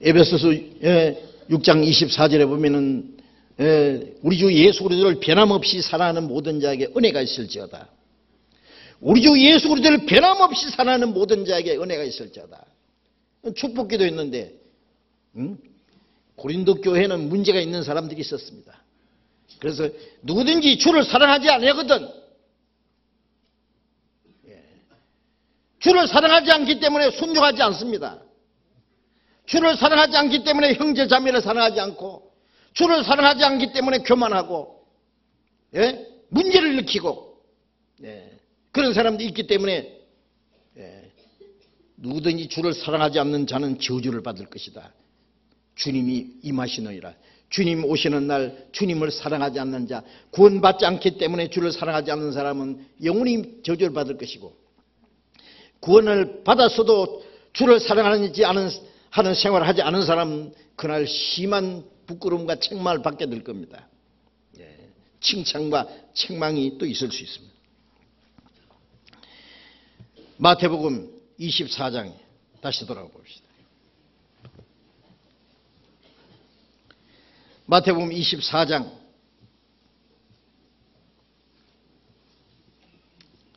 에베소서 6장 24절에 보면은 우리 주 예수 그리스도를 변함없이 사랑하는 모든 자에게 은혜가 있을지어다. 우리 주 예수 그리스도를 변함없이 사랑하는 모든 자에게 은혜가 있을지어다. 축복기도 했는데 고린도 교회는 문제가 있는 사람들이 있었습니다. 그래서 누구든지 주를 사랑하지 아니하거든, 주를 사랑하지 않기 때문에 순종하지 않습니다. 주를 사랑하지 않기 때문에 형제 자매를 사랑하지 않고, 주를 사랑하지 않기 때문에 교만하고, 문제를 일으키고, 그런 사람들이 있기 때문에 누구든지 주를 사랑하지 않는 자는 저주를 받을 것이다. 주님이 임하시느니라. 주님 오시는 날 주님을 사랑하지 않는 자, 구원받지 않기 때문에 주를 사랑하지 않는 사람은 영원히 저주를 받을 것이고, 구원을 받았어도 주를 사랑하지 않은 하는 생활을 하지 않은 사람은 그날 심한 부끄러움과 책망을 받게 될 겁니다. 칭찬과 책망이 또 있을 수 있습니다. 마태복음 24장 다시 돌아가 봅시다. 마태복음 24장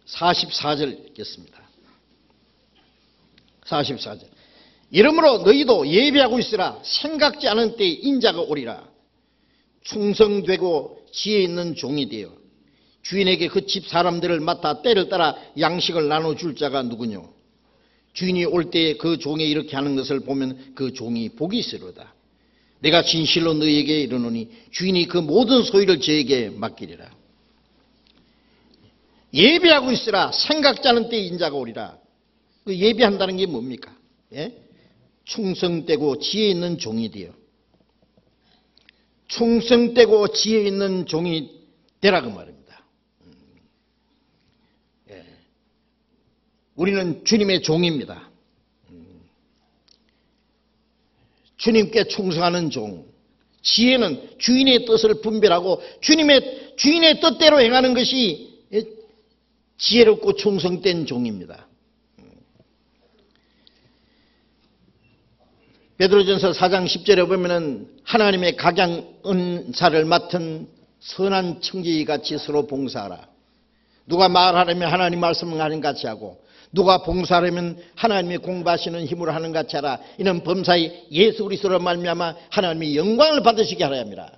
44절 읽겠습니다. 44절. 이러므로 너희도 예비하고 있으라. 생각지 않은 때에 인자가 오리라. 충성되고 지혜 있는 종이 되어 주인에게 그 집 사람들을 맡아 때를 따라 양식을 나눠줄 자가 누구뇨? 주인이 올 때에 그 종이 이렇게 하는 것을 보면 그 종이 복이 있으리로다. 내가 진실로 너희에게 이르노니 주인이 그 모든 소유를 저에게 맡기리라. 예비하고 있으라. 생각지 않은 때에 인자가 오리라. 그 예비한다는 게 뭡니까? 충성되고 지혜 있는 종이 되어, 충성되고 지혜 있는 종이 되라 그 말입니다. 우리는 주님의 종입니다. 주님께 충성하는 종. 지혜는 주인의 뜻을 분별하고 주인의 뜻대로 행하는 것이 지혜롭고 충성된 종입니다. 베드로전서 4장 10절에 보면은 하나님의 각양 은사를 맡은 선한 청지기 같이 서로 봉사하라. 누가 말하려면 하나님 말씀을 하는 같이 하고, 누가 봉사하려면 하나님이 공부하시는 힘으로 하는 같이 하라. 이는 범사에 예수 그리스도로 말미암아 하나님의 영광을 받으시게 하려 함이라.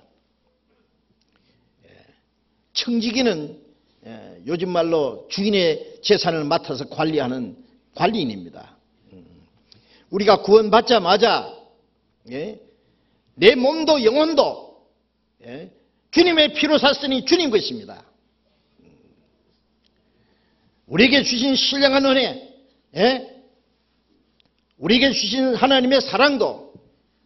청지기는 요즘 말로 주인의 재산을 맡아서 관리하는 관리인입니다. 우리가 구원받자마자 내 몸도 영혼도 주님의 피로 샀으니 주님 것입니다. 우리에게 주신 신령한 은혜, 우리에게 주신 하나님의 사랑도,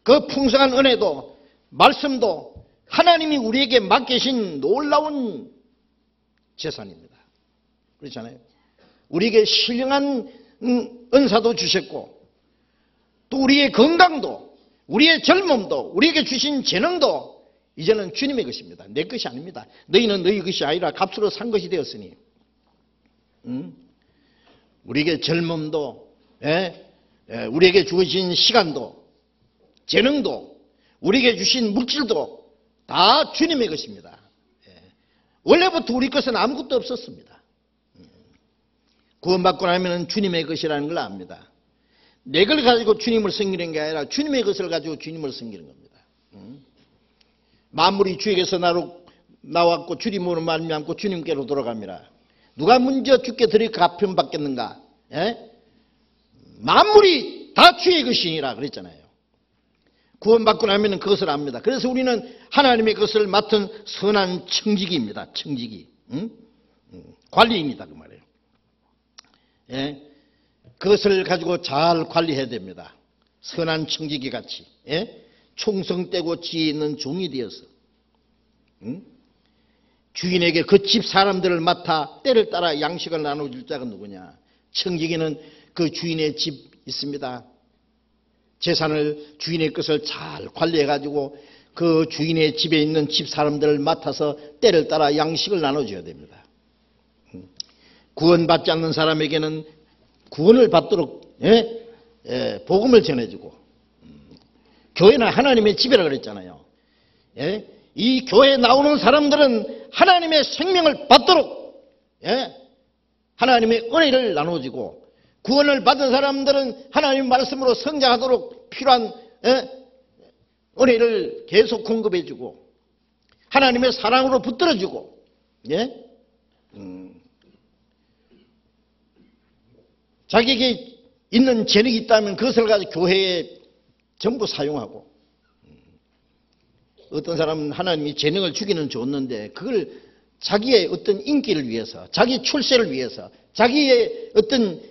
그 풍성한 은혜도, 말씀도 하나님이 우리에게 맡기신 놀라운 재산입니다. 그렇잖아요. 우리에게 신령한 은사도 주셨고, 또 우리의 건강도, 우리의 젊음도, 우리에게 주신 재능도 이제는 주님의 것입니다. 내 것이 아닙니다. 너희는 너희 것이 아니라 값으로 산 것이 되었으니, 우리에게 젊음도, 우리에게 주신 시간도, 재능도, 우리에게 주신 물질도 다 주님의 것입니다. 원래부터 우리 것은 아무것도 없었습니다. 구원받고 나면 주님의 것이라는 걸 압니다. 내 걸 가지고 주님을 섬기는 게 아니라 주님의 것을 가지고 주님을 섬기는 겁니다. 만물이 주에게서 나왔고 주님으로 말미암고 주님께로 돌아갑니다. 누가 먼저 주께 드려 갚음 받겠는가? 만물이 다 주의 것이니라 그랬잖아요. 구원받고 나면 그것을 압니다. 그래서 우리는 하나님의 것을 맡은 선한 청지기입니다. 청지기. 관리인이다 그 말이에요. 그것을 가지고 잘 관리해야 됩니다. 선한 청지기 같이. 충성되고 지혜 있는 종이 되어서 주인에게 그 집 사람들을 맡아 때를 따라 양식을 나눠줄 자가 누구냐? 청지기는 그 주인의 집 있습니다. 재산을, 주인의 것을 잘 관리해가지고 그 주인의 집에 있는 집 사람들을 맡아서 때를 따라 양식을 나눠줘야 됩니다. 구원받지 않는 사람에게는 구원을 받도록 복음을 전해주고, 교회는 하나님의 집이라 그랬잖아요. 이 교회에 나오는 사람들은 하나님의 생명을 받도록 하나님의 은혜를 나눠주고, 구원을 받은 사람들은 하나님 말씀으로 성장하도록 필요한 은혜를 계속 공급해주고 하나님의 사랑으로 붙들어주고, 예? 자기에게 있는 재능이 있다면 그것을 가지고 교회에 전부 사용하고, 어떤 사람은 하나님이 재능을 주기는 줬는데 그걸 자기의 어떤 인기를 위해서, 자기 출세를 위해서, 자기의 어떤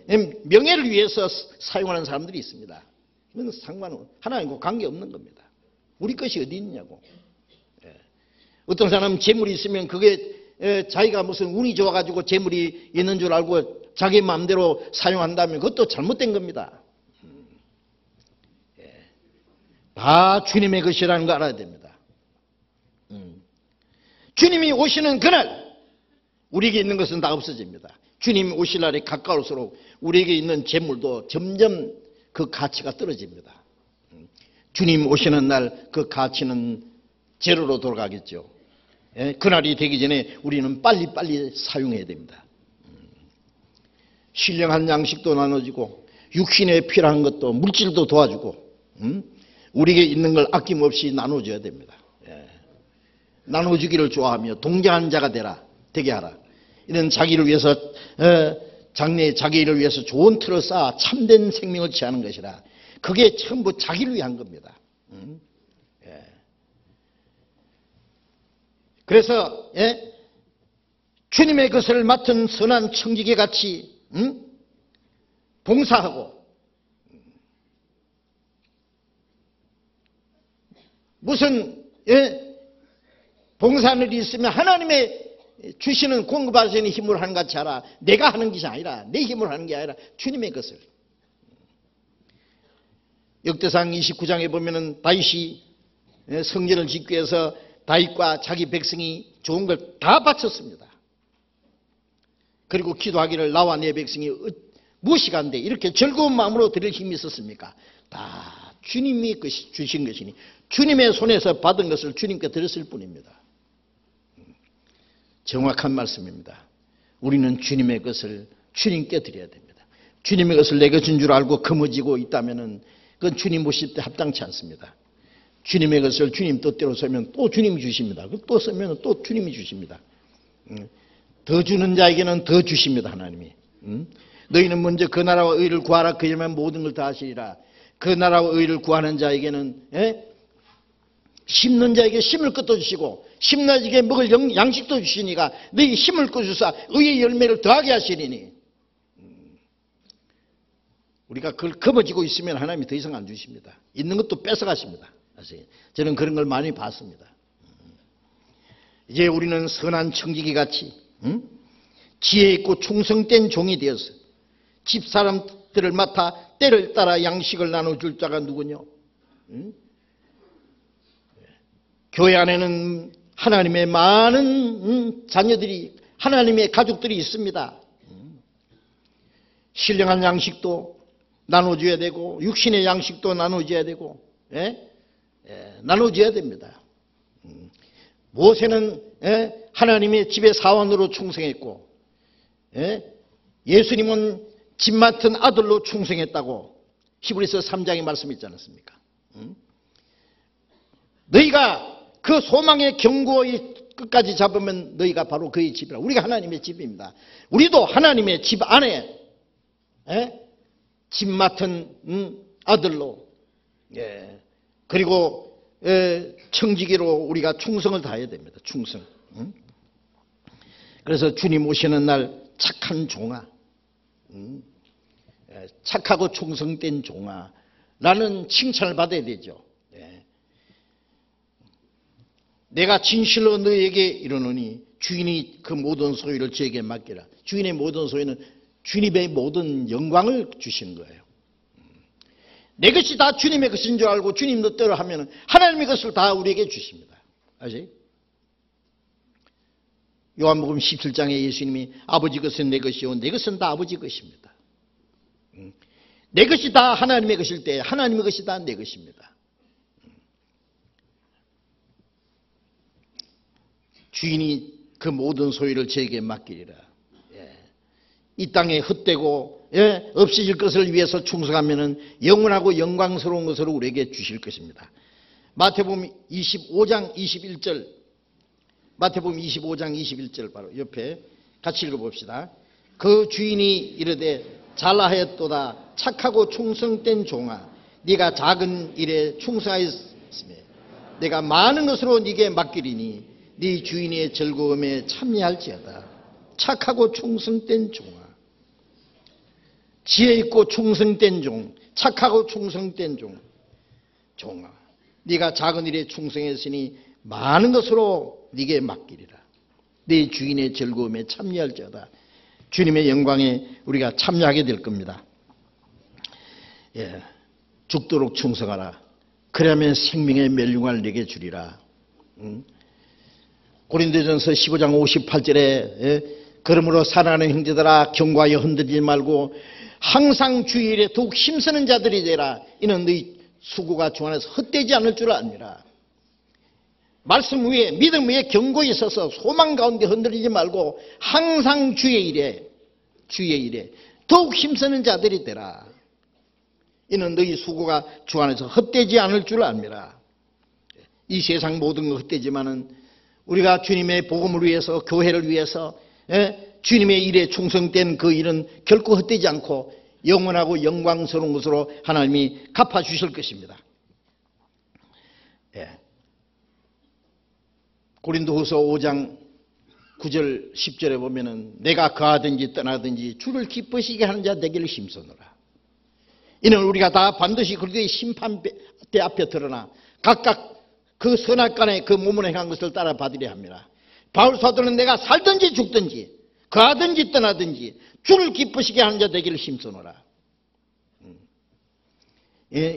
명예를 위해서 사용하는 사람들이 있습니다. 그건 상관은 하나님과 관계없는 겁니다. 우리 것이 어디 있냐고. 어떤 사람은 재물이 있으면 그게 자기가 무슨 운이 좋아가지고 재물이 있는 줄 알고 자기 마음대로 사용한다면 그것도 잘못된 겁니다. 다 주님의 것이라는 거 알아야 됩니다. 주님이 오시는 그날 우리에게 있는 것은 다 없어집니다. 주님이 오실 날에 가까울수록 우리에게 있는 재물도 점점 그 가치가 떨어집니다. 주님 오시는 날 그 가치는 제로로 돌아가겠죠. 그날이 되기 전에 우리는 빨리빨리 사용해야 됩니다. 신령한 양식도 나눠주고 육신에 필요한 것도 물질도 도와주고 우리에게 있는 걸 아낌없이 나눠줘야 됩니다. 나눠주기를 좋아하며 동정하는 자가 되게 하라. 이런 자기를 위해서 장래 자기를 위해서 좋은 틀을 쌓아 참된 생명을 취하는 것이라. 그게 전부 자기를 위한 겁니다. 그래서 주님의 것을 맡은 선한 청지기 같이 봉사하고 무슨 봉사하는 일이 있으면 하나님의 주시는 공급하시는 힘으로 하는 것 같이 하라. 내가 하는 것이 아니라 내 힘으로 하는 게 아니라 주님의 것을. 역대상 29장에 보면은 다윗이 성전을 짓기 위해서 다윗과 자기 백성이 좋은 걸 다 바쳤습니다. 그리고 기도하기를 나와 내 백성이 무엇이간데 이렇게 즐거운 마음으로 드릴 힘이 있었습니까? 다 주님이 주신 것이니 주님의 손에서 받은 것을 주님께 드렸을 뿐입니다. 정확한 말씀입니다. 우리는 주님의 것을 주님께 드려야 됩니다. 주님의 것을 내가 준 줄 알고 거머쥐고 있다면 그건 주님 모실 때 합당치 않습니다. 주님의 것을 주님 뜻대로 쓰면 또 주님이 주십니다. 또 쓰면 또 주님이 주십니다. 더 주는 자에게는 더 주십니다. 하나님이. 너희는 먼저 그 나라와 의를 구하라. 그러면 모든 걸 다 하시리라. 그 나라와 의를 구하는 자에게는 심는 자에게 심을 것도 주시고 심는 자에게 먹을 양식도 주시니까 너희 힘을 거주사 의의 열매를 더하게 하시리니. 우리가 그걸 거머쥐고 있으면 하나님이 더 이상 안 주십니다. 있는 것도 뺏어가십니다. 저는 그런 걸 많이 봤습니다. 이제 우리는 선한 청지기 같이 지혜 있고 충성된 종이 되어서 집사람들을 맡아 때를 따라 양식을 나눠줄 자가 누구뇨? 교회 안에는 하나님의 많은 자녀들이 하나님의 가족들이 있습니다. 신령한 양식도 나눠줘야 되고 육신의 양식도 나눠줘야 되고 나눠줘야 됩니다. 모세는 하나님의 집의 사원으로 충성했고 예수님은 집 맡은 아들로 충성했다고 히브리서 3장에 말씀했지 않았습니까? 너희가 그 소망의 경고의 끝까지 잡으면 너희가 바로 그의 집이라. 우리가 하나님의 집입니다. 우리도 하나님의 집 안에 집 맡은 아들로 그리고 청지기로 우리가 충성을 다해야 됩니다. 충성. 그래서 주님 오시는 날 착한 종아, 착하고 충성된 종아라는 칭찬을 받아야 되죠. 내가 진실로 너에게 이르노니 주인이 그 모든 소유를 저에게 맡기라. 주인의 모든 소유는 주님의 모든 영광을 주시는 거예요. 내 것이 다 주님의 것인 줄 알고 주님 뜻대로 하면 하나님의 것을 다 우리에게 주십니다. 아세요? 요한복음 17장에 예수님이 아버지 것은 내 것이요 내 것은 다 아버지 것입니다. 내 것이 다 하나님의 것일 때 하나님의 것이 다 내 것입니다. 주인이 그 모든 소유를 저에게 맡기리라. 이 땅에 헛되고 없어질 것을 위해서 충성하면 영원하고 영광스러운 것으로 우리에게 주실 것입니다. 마태복음 25장 21절, 마태복음 25장 21절 바로 옆에 같이 읽어봅시다. 그 주인이 이르되 잘하였도다 착하고 충성된 종아, 네가 작은 일에 충성하였으며 내가 많은 것으로 네게 맡기리니 네 주인의 즐거움에 참여할지어다. 착하고 충성된 종아, 지혜 있고 충성된 종, 착하고 충성된 종아, 네가 작은 일에 충성했으니 많은 것으로 네게 맡기리라. 네 주인의 즐거움에 참여할지어다. 주님의 영광에 우리가 참여하게 될 겁니다. 예, 죽도록 충성하라. 그러면 생명의 멸류관을 내게 주리라. 고린도전서 15장 58절에 그러므로 사랑하는 형제들아 경과하여 흔들리지 말고 항상 주일에 더욱 힘쓰는 자들이 되라. 이는 너희 수고가 주 안에서 헛되지 않을 줄 아니라. 말씀 위에 믿음 위에 견고히 서서 소망 가운데 흔들리지 말고 항상 주의 일에 더욱 힘쓰는 자들이 되라. 이는 너희 수고가 주 안에서 헛되지 않을 줄 압니다. 이 세상 모든 것 헛되지만은 우리가 주님의 복음을 위해서, 교회를 위해서 주님의 일에 충성된 그 일은 결코 헛되지 않고 영원하고 영광스러운 것으로 하나님이 갚아주실 것입니다. 고린도후서 5장 9절 10절에 보면은 내가 거하든지 떠나든지 주를 기쁘시게 하는 자 되기를 힘쓰노라. 이는 우리가 다 반드시 그리스도의 심판대 앞에 드러나 각각 그 선악간에 그 몸으로 행한 것을 따라 받으려 합니다. 바울 사도는 내가 살든지 죽든지 거하든지 떠나든지 주를 기쁘시게 하는 자 되기를 힘쓰노라.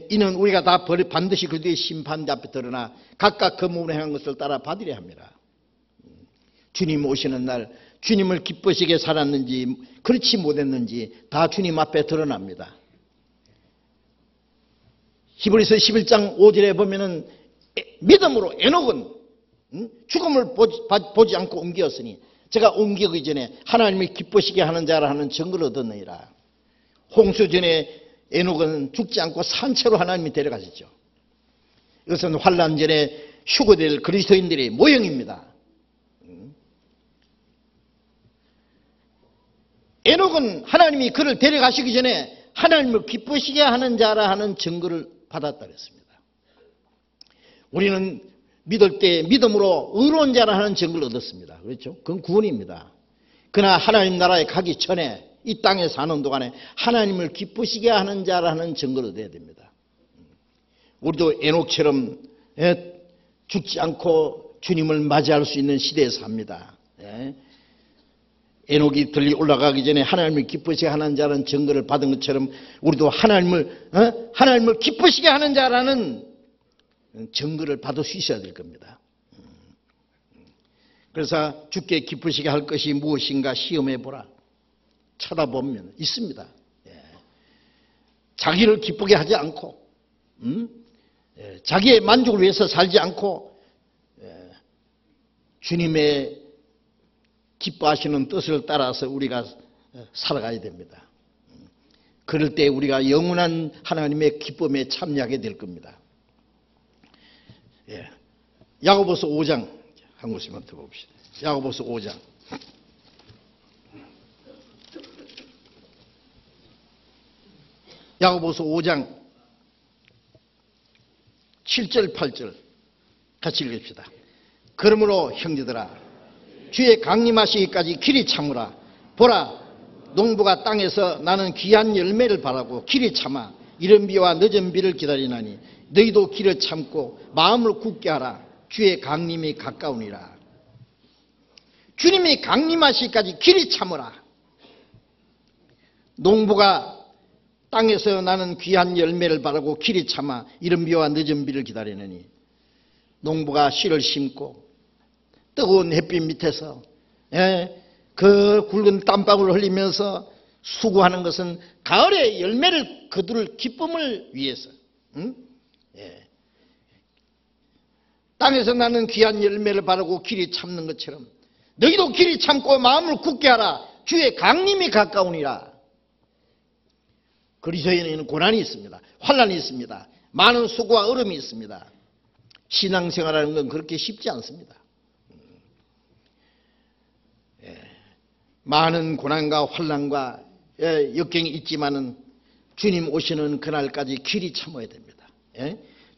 이는 우리가 다 반드시 그리스도의 심판대 앞에 드러나 각각 그 몸으로 행한 것을 따라 받으려 합니다. 주님 오시는 날 주님을 기쁘시게 살았는지 그렇지 못했는지 다 주님 앞에 드러납니다. 히브리서 11장 5절에 보면은 믿음으로 에녹은 죽음을 보지 않고 옮겼으니 제가 옮기기 전에 하나님을 기쁘시게 하는 자라 하는 증거를 얻었느니라. 홍수 전에 에녹은 죽지 않고 산채로 하나님이 데려가셨죠. 이것은 환난 전에 휴거될 그리스도인들의 모형입니다. 에녹은 하나님이 그를 데려가시기 전에 하나님을 기쁘시게 하는 자라 하는 증거를 받았다 그랬습니다. 우리는 믿을 때 믿음으로 의로운 자라 하는 증거를 얻었습니다. 그렇죠? 그건 구원입니다. 그러나 하나님 나라에 가기 전에 이 땅에 사는 동안에 하나님을 기쁘시게 하는 자라 하는 증거를 얻어야 됩니다. 우리도 에녹처럼 죽지 않고 주님을 맞이할 수 있는 시대에 삽니다. 에녹이 들리 올라가기 전에 하나님을 기쁘시게 하는 자라는 증거를 받은 것처럼 우리도 하나님을 기쁘시게 하는 자라는 증거를 받을 수 있어야 될 겁니다. 그래서 주께 기쁘시게 할 것이 무엇인가 시험해 보라. 찾아보면 있습니다. 자기를 기쁘게 하지 않고 자기의 만족을 위해서 살지 않고 주님의 기뻐하시는 뜻을 따라서 우리가 살아가야 됩니다. 그럴 때 우리가 영원한 하나님의 기쁨에 참여하게 될 겁니다. 야고보서 5장 한 곳만 더 봅시다. 야고보서 5장. 야고보서 5장 7절 8절 같이 읽읍시다. 그러므로 형제들아 주의 강림하시기까지 길이 참으라. 보라 농부가 땅에서 나는 귀한 열매를 바라고 길이 참아 이른 비와 늦은 비를 기다리나니 너희도 길을 참고 마음을 굳게 하라. 주의 강림이 가까우니라. 주님이 강림하시기까지 길이 참으라. 농부가 땅에서 나는 귀한 열매를 바라고 길이 참아 이른 비와 늦은 비를 기다리느니 농부가 씨를 심고 뜨거운 햇빛 밑에서 그 굵은 땀방울을 흘리면서 수고하는 것은 가을의 열매를 거둘 기쁨을 위해서 땅에서 나는 귀한 열매를 바라고 길이 참는 것처럼 너희도 길이 참고 마음을 굳게 하라. 주의 강림이 가까우니라. 그리스도인에는 고난이 있습니다. 환난이 있습니다. 많은 수고와 어려움이 있습니다. 신앙생활하는 건 그렇게 쉽지 않습니다. 많은 고난과 환난과 역경이 있지만은 주님 오시는 그날까지 길이 참아야 됩니다.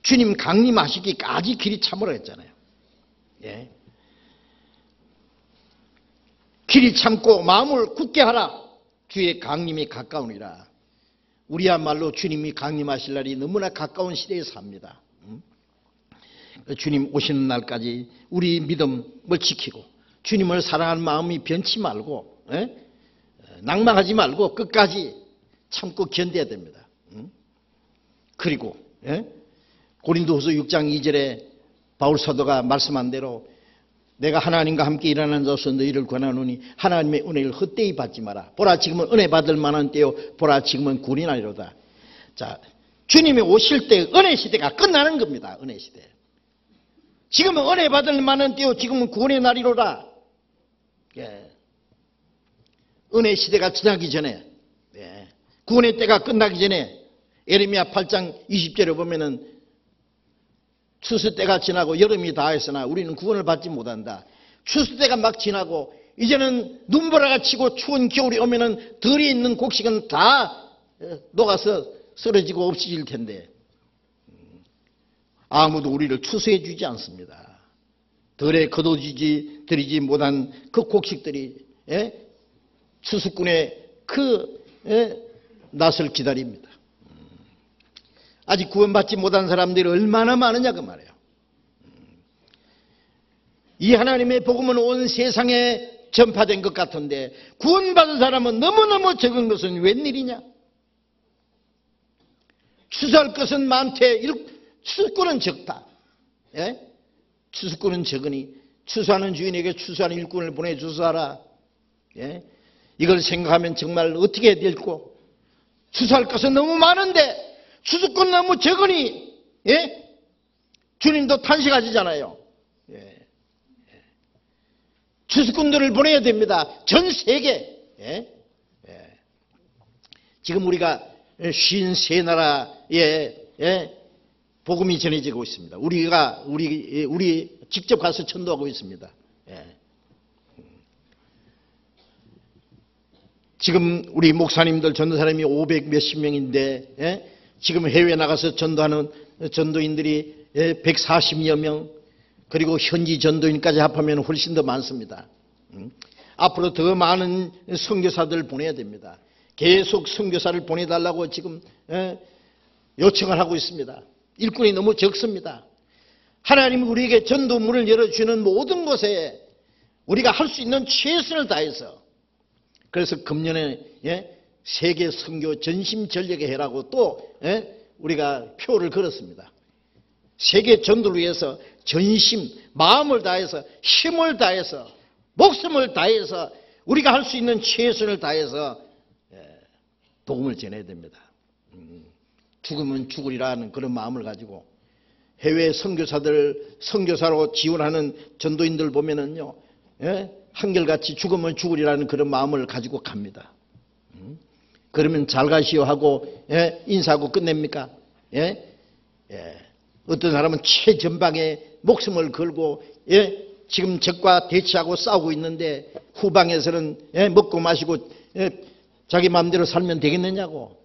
주님 강림하시기까지 길이 참으라 했잖아요. 길이 참고 마음을 굳게 하라. 주의 강림이 가까우니라. 우리야말로 주님이 강림하실 날이 너무나 가까운 시대에 삽니다. 주님 오시는 날까지 우리 믿음을 지키고 주님을 사랑하는 마음이 변치 말고 낭망하지 말고 끝까지 참고 견뎌야 됩니다. 그리고 고린도후서 6장 2절에 바울 사도가 말씀한 대로 내가 하나님과 함께 일하는 자로서 너희를 권하노니 하나님의 은혜를 헛되이 받지 마라. 보라 지금은 은혜 받을 만한 때요 보라 지금은 굴이 나리로다. 자, 주님이 오실 때 은혜 시대가 끝나는 겁니다. 은혜 시대. 지금은 은혜 받을 만한 때요 지금은 구원의 날이로다. 은혜 시대가 지나기 전에 구원의 때가 끝나기 전에 예레미야 8장 20절에 보면은 추수 때가 지나고 여름이 다했으나 우리는 구원을 받지 못한다. 추수 때가 막 지나고 이제는 눈보라가 치고 추운 겨울이 오면은 덜이 있는 곡식은 다 녹아서 쓰러지고 없어질 텐데 아무도 우리를 추수해 주지 않습니다. 덜에 거둬들이지 못한 그 곡식들이 추수꾼의 그 낯을 기다립니다. 아직 구원받지 못한 사람들이 얼마나 많으냐 그 말이에요. 이 하나님의 복음은 온 세상에 전파된 것 같은데 구원받은 사람은 너무너무 적은 것은 웬일이냐? 추수할 것은 많되 추수꾼은 적다. 추수꾼은 적으니 추수하는 주인에게 추수하는 일꾼을 보내 주소하라. 이걸 생각하면 정말 어떻게 해야 될고 추수할 것은 너무 많은데 추수꾼 너무 적으니 주님도 탄식하시잖아요. 추수꾼들을 보내야 됩니다. 전 세계. 지금 우리가 53나라에 복음이 전해지고 있습니다. 우리 직접 가서 전도하고 있습니다. 지금 우리 목사님들 전도사님이 500 몇십 명인데 지금 해외 나가서 전도하는 전도인들이 140여 명 그리고 현지 전도인까지 합하면 훨씬 더 많습니다. 앞으로 더 많은 선교사들 보내야 됩니다. 계속 선교사를 보내달라고 지금 요청을 하고 있습니다. 일꾼이 너무 적습니다. 하나님이 우리에게 전도문을 열어주는 모든 곳에 우리가 할 수 있는 최선을 다해서 그래서 금년에 세계 선교 전심전력에 해라고 또 우리가 표를 걸었습니다. 세계 전도를 위해서 전심, 마음을 다해서 힘을 다해서 목숨을 다해서 우리가 할 수 있는 최선을 다해서 복음을 전해야 됩니다. 죽으면 죽으리라는 그런 마음을 가지고 해외 선교사로 지원하는 전도인들 보면은요, 한결같이 죽으면 죽으리라는 그런 마음을 가지고 갑니다. 그러면 잘 가시오 하고 인사하고 끝냅니까? 어떤 사람은 최전방에 목숨을 걸고 지금 적과 대치하고 싸우고 있는데 후방에서는 먹고 마시고 자기 마음대로 살면 되겠느냐고.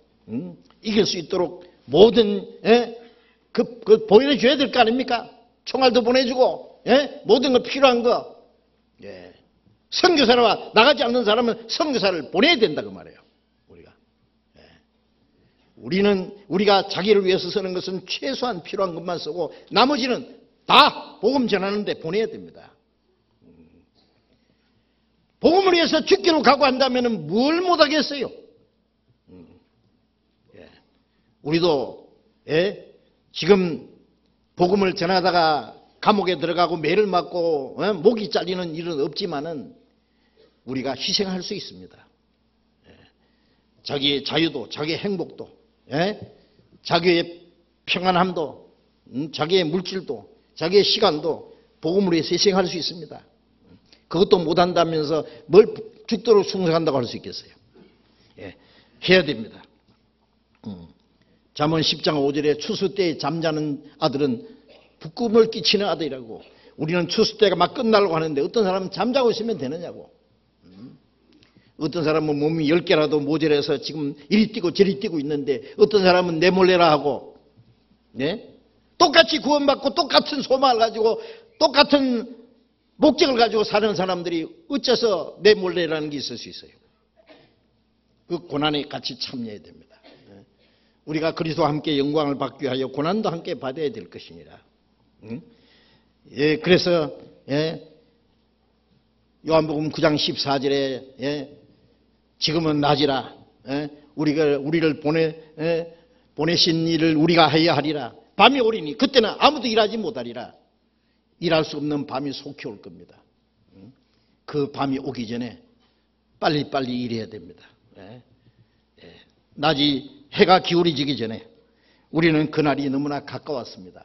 이길 수 있도록 모든 그 보여줘야 될 거 아닙니까? 총알도 보내주고 모든 거 필요한 거. 선교사로 나가지 않는 사람은 선교사를 보내야 된다 그 말이에요. 우리가 자기를 위해서 쓰는 것은 최소한 필요한 것만 쓰고 나머지는 다 복음 전하는데 보내야 됩니다. 복음을 위해서 죽기로 각오한다면 뭘 못하겠어요? 우리도 지금 복음을 전하다가 감옥에 들어가고 매를 맞고 목이 잘리는 일은 없지만은 우리가 희생할 수 있습니다. 자기의 자유도 자기의 행복도 자기의 평안함도 자기의 물질도 자기의 시간도 복음을 위해서 희생할 수 있습니다. 그것도 못한다면서 뭘 죽도록 충성한다고 할 수 있겠어요? 해야 됩니다. 잠언 10장 5절에 추수 때에 잠자는 아들은 부끄러움을 끼치는 아들이라고. 우리는 추수 때가 막 끝나려고 하는데 어떤 사람은 잠자고 있으면 되느냐고. 어떤 사람은 몸이 10개라도 모자라서 지금 이리 뛰고 저리 뛰고 있는데 어떤 사람은 내몰래라 하고, 네? 똑같이 구원받고 똑같은 소망을 가지고 똑같은 목적을 가지고 사는 사람들이 어째서 내몰래라는 게 있을 수 있어요. 그 고난에 같이 참여해야 됩니다. 우리가 그리스도와 함께 영광을 받기 위하여 고난도 함께 받아야 될 것이니라. 예, 그래서 요한복음 9장 14절에 지금은 낮이라, 우리를 보내신 일을 우리가 해야 하리라. 밤이 오리니 그때는 아무도 일하지 못하리라. 일할 수 없는 밤이 속히 올 겁니다. 그 밤이 오기 전에 빨리빨리 일해야 됩니다. 낮이 해가 기울어지기 전에 우리는 그날이 너무나 가까웠습니다.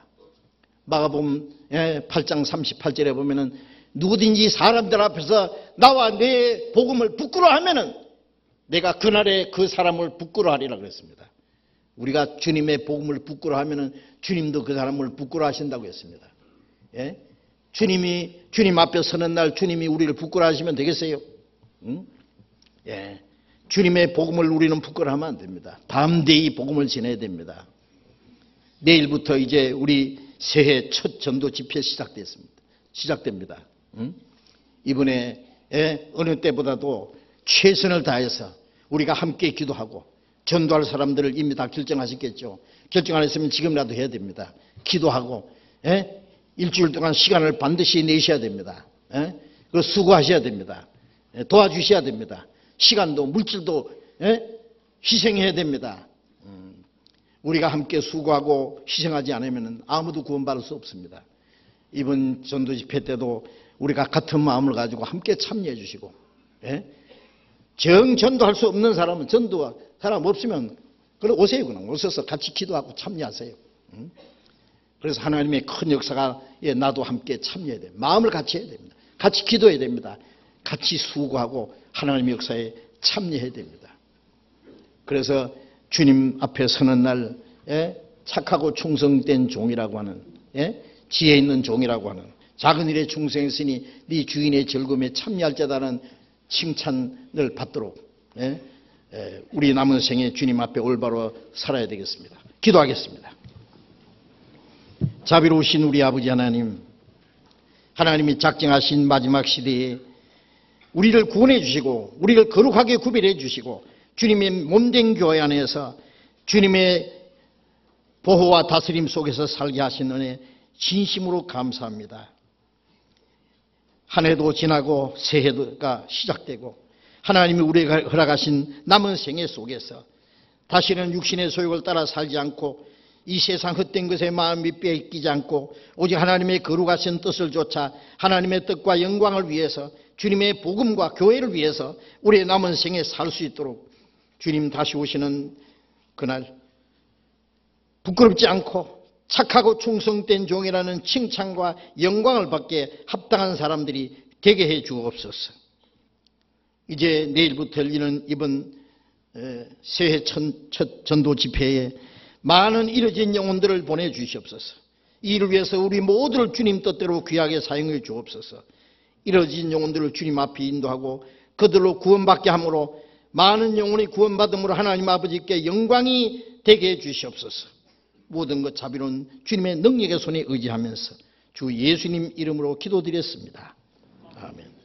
마가복음 8장 38절에 보면은 누구든지 사람들 앞에서 나와 내 복음을 부끄러워하면은 내가 그날에 그 사람을 부끄러워하리라 그랬습니다. 우리가 주님의 복음을 부끄러워하면은 주님도 그 사람을 부끄러워하신다고 했습니다. 주님 앞에 서는 날 주님이 우리를 부끄러워하시면 되겠어요? 주님의 복음을 우리는 부끄러워하면 안 됩니다. 담대히 복음을 전해야 됩니다. 내일부터 이제 우리 새해 첫 전도 집회 시작됩니다. 이번에 어느 때보다도 최선을 다해서 우리가 함께 기도하고 전도할 사람들을 이미 다 결정하셨겠죠. 결정 안 했으면 지금이라도 해야 됩니다. 기도하고 일주일 동안 시간을 반드시 내셔야 됩니다. 그 수고하셔야 됩니다. 도와주셔야 됩니다. 시간도 물질도 희생해야 됩니다. 우리가 함께 수고하고 희생하지 않으면 아무도 구원받을 수 없습니다. 이번 전도 집회 때도 우리가 같은 마음을 가지고 함께 참여해 주시고, 전도할 수 없는 사람은 전도 사람 없으면 그래 오세요. 그냥 오셔서 같이 기도하고 참여하세요. 그래서 하나님의 큰 역사가 나도 함께 참여해야 돼요. 마음을 같이 해야 됩니다. 같이 기도해야 됩니다. 같이 수고하고 하나님의 역사에 참여해야 됩니다. 그래서 주님 앞에 서는 날 착하고 충성된 종이라고 하는, 지혜 있는 종이라고 하는, 작은 일에 충성했으니 네 주인의 즐거움에 참여할 자다는 칭찬을 받도록 우리 남은 생에 주님 앞에 올바로 살아야 되겠습니다. 기도하겠습니다. 자비로우신 우리 아버지 하나님, 하나님이 작정하신 마지막 시대에 우리를 구원해 주시고 우리를 거룩하게 구별해 주시고 주님의 몸된 교회 안에서 주님의 보호와 다스림 속에서 살게 하신 은혜 진심으로 감사합니다. 한 해도 지나고 새해가 시작되고 하나님이 우리에게 허락하신 남은 생애 속에서 다시는 육신의 소욕을 따라 살지 않고 이 세상 헛된 것에 마음이 빼앗기지 않고 오직 하나님의 거룩하신 뜻을 좇아 하나님의 뜻과 영광을 위해서 주님의 복음과 교회를 위해서 우리의 남은 생에 살 수 있도록 주님 다시 오시는 그날 부끄럽지 않고 착하고 충성된 종이라는 칭찬과 영광을 받게 합당한 사람들이 되게 해 주옵소서. 이제 내일부터 열리는 이번 새해 첫 전도 집회에 많은 이뤄진 영혼들을 보내주시옵소서. 이 일을 위해서 우리 모두를 주님 뜻대로 귀하게 사용해 주옵소서. 이뤄진 영혼들을 주님 앞에 인도하고 그들로 구원받게 함으로 많은 영혼이 구원받음으로 하나님 아버지께 영광이 되게 해 주시옵소서. 모든 것 자비로운 주님의 능력의 손에 의지하면서 주 예수님 이름으로 기도드렸습니다. 아멘.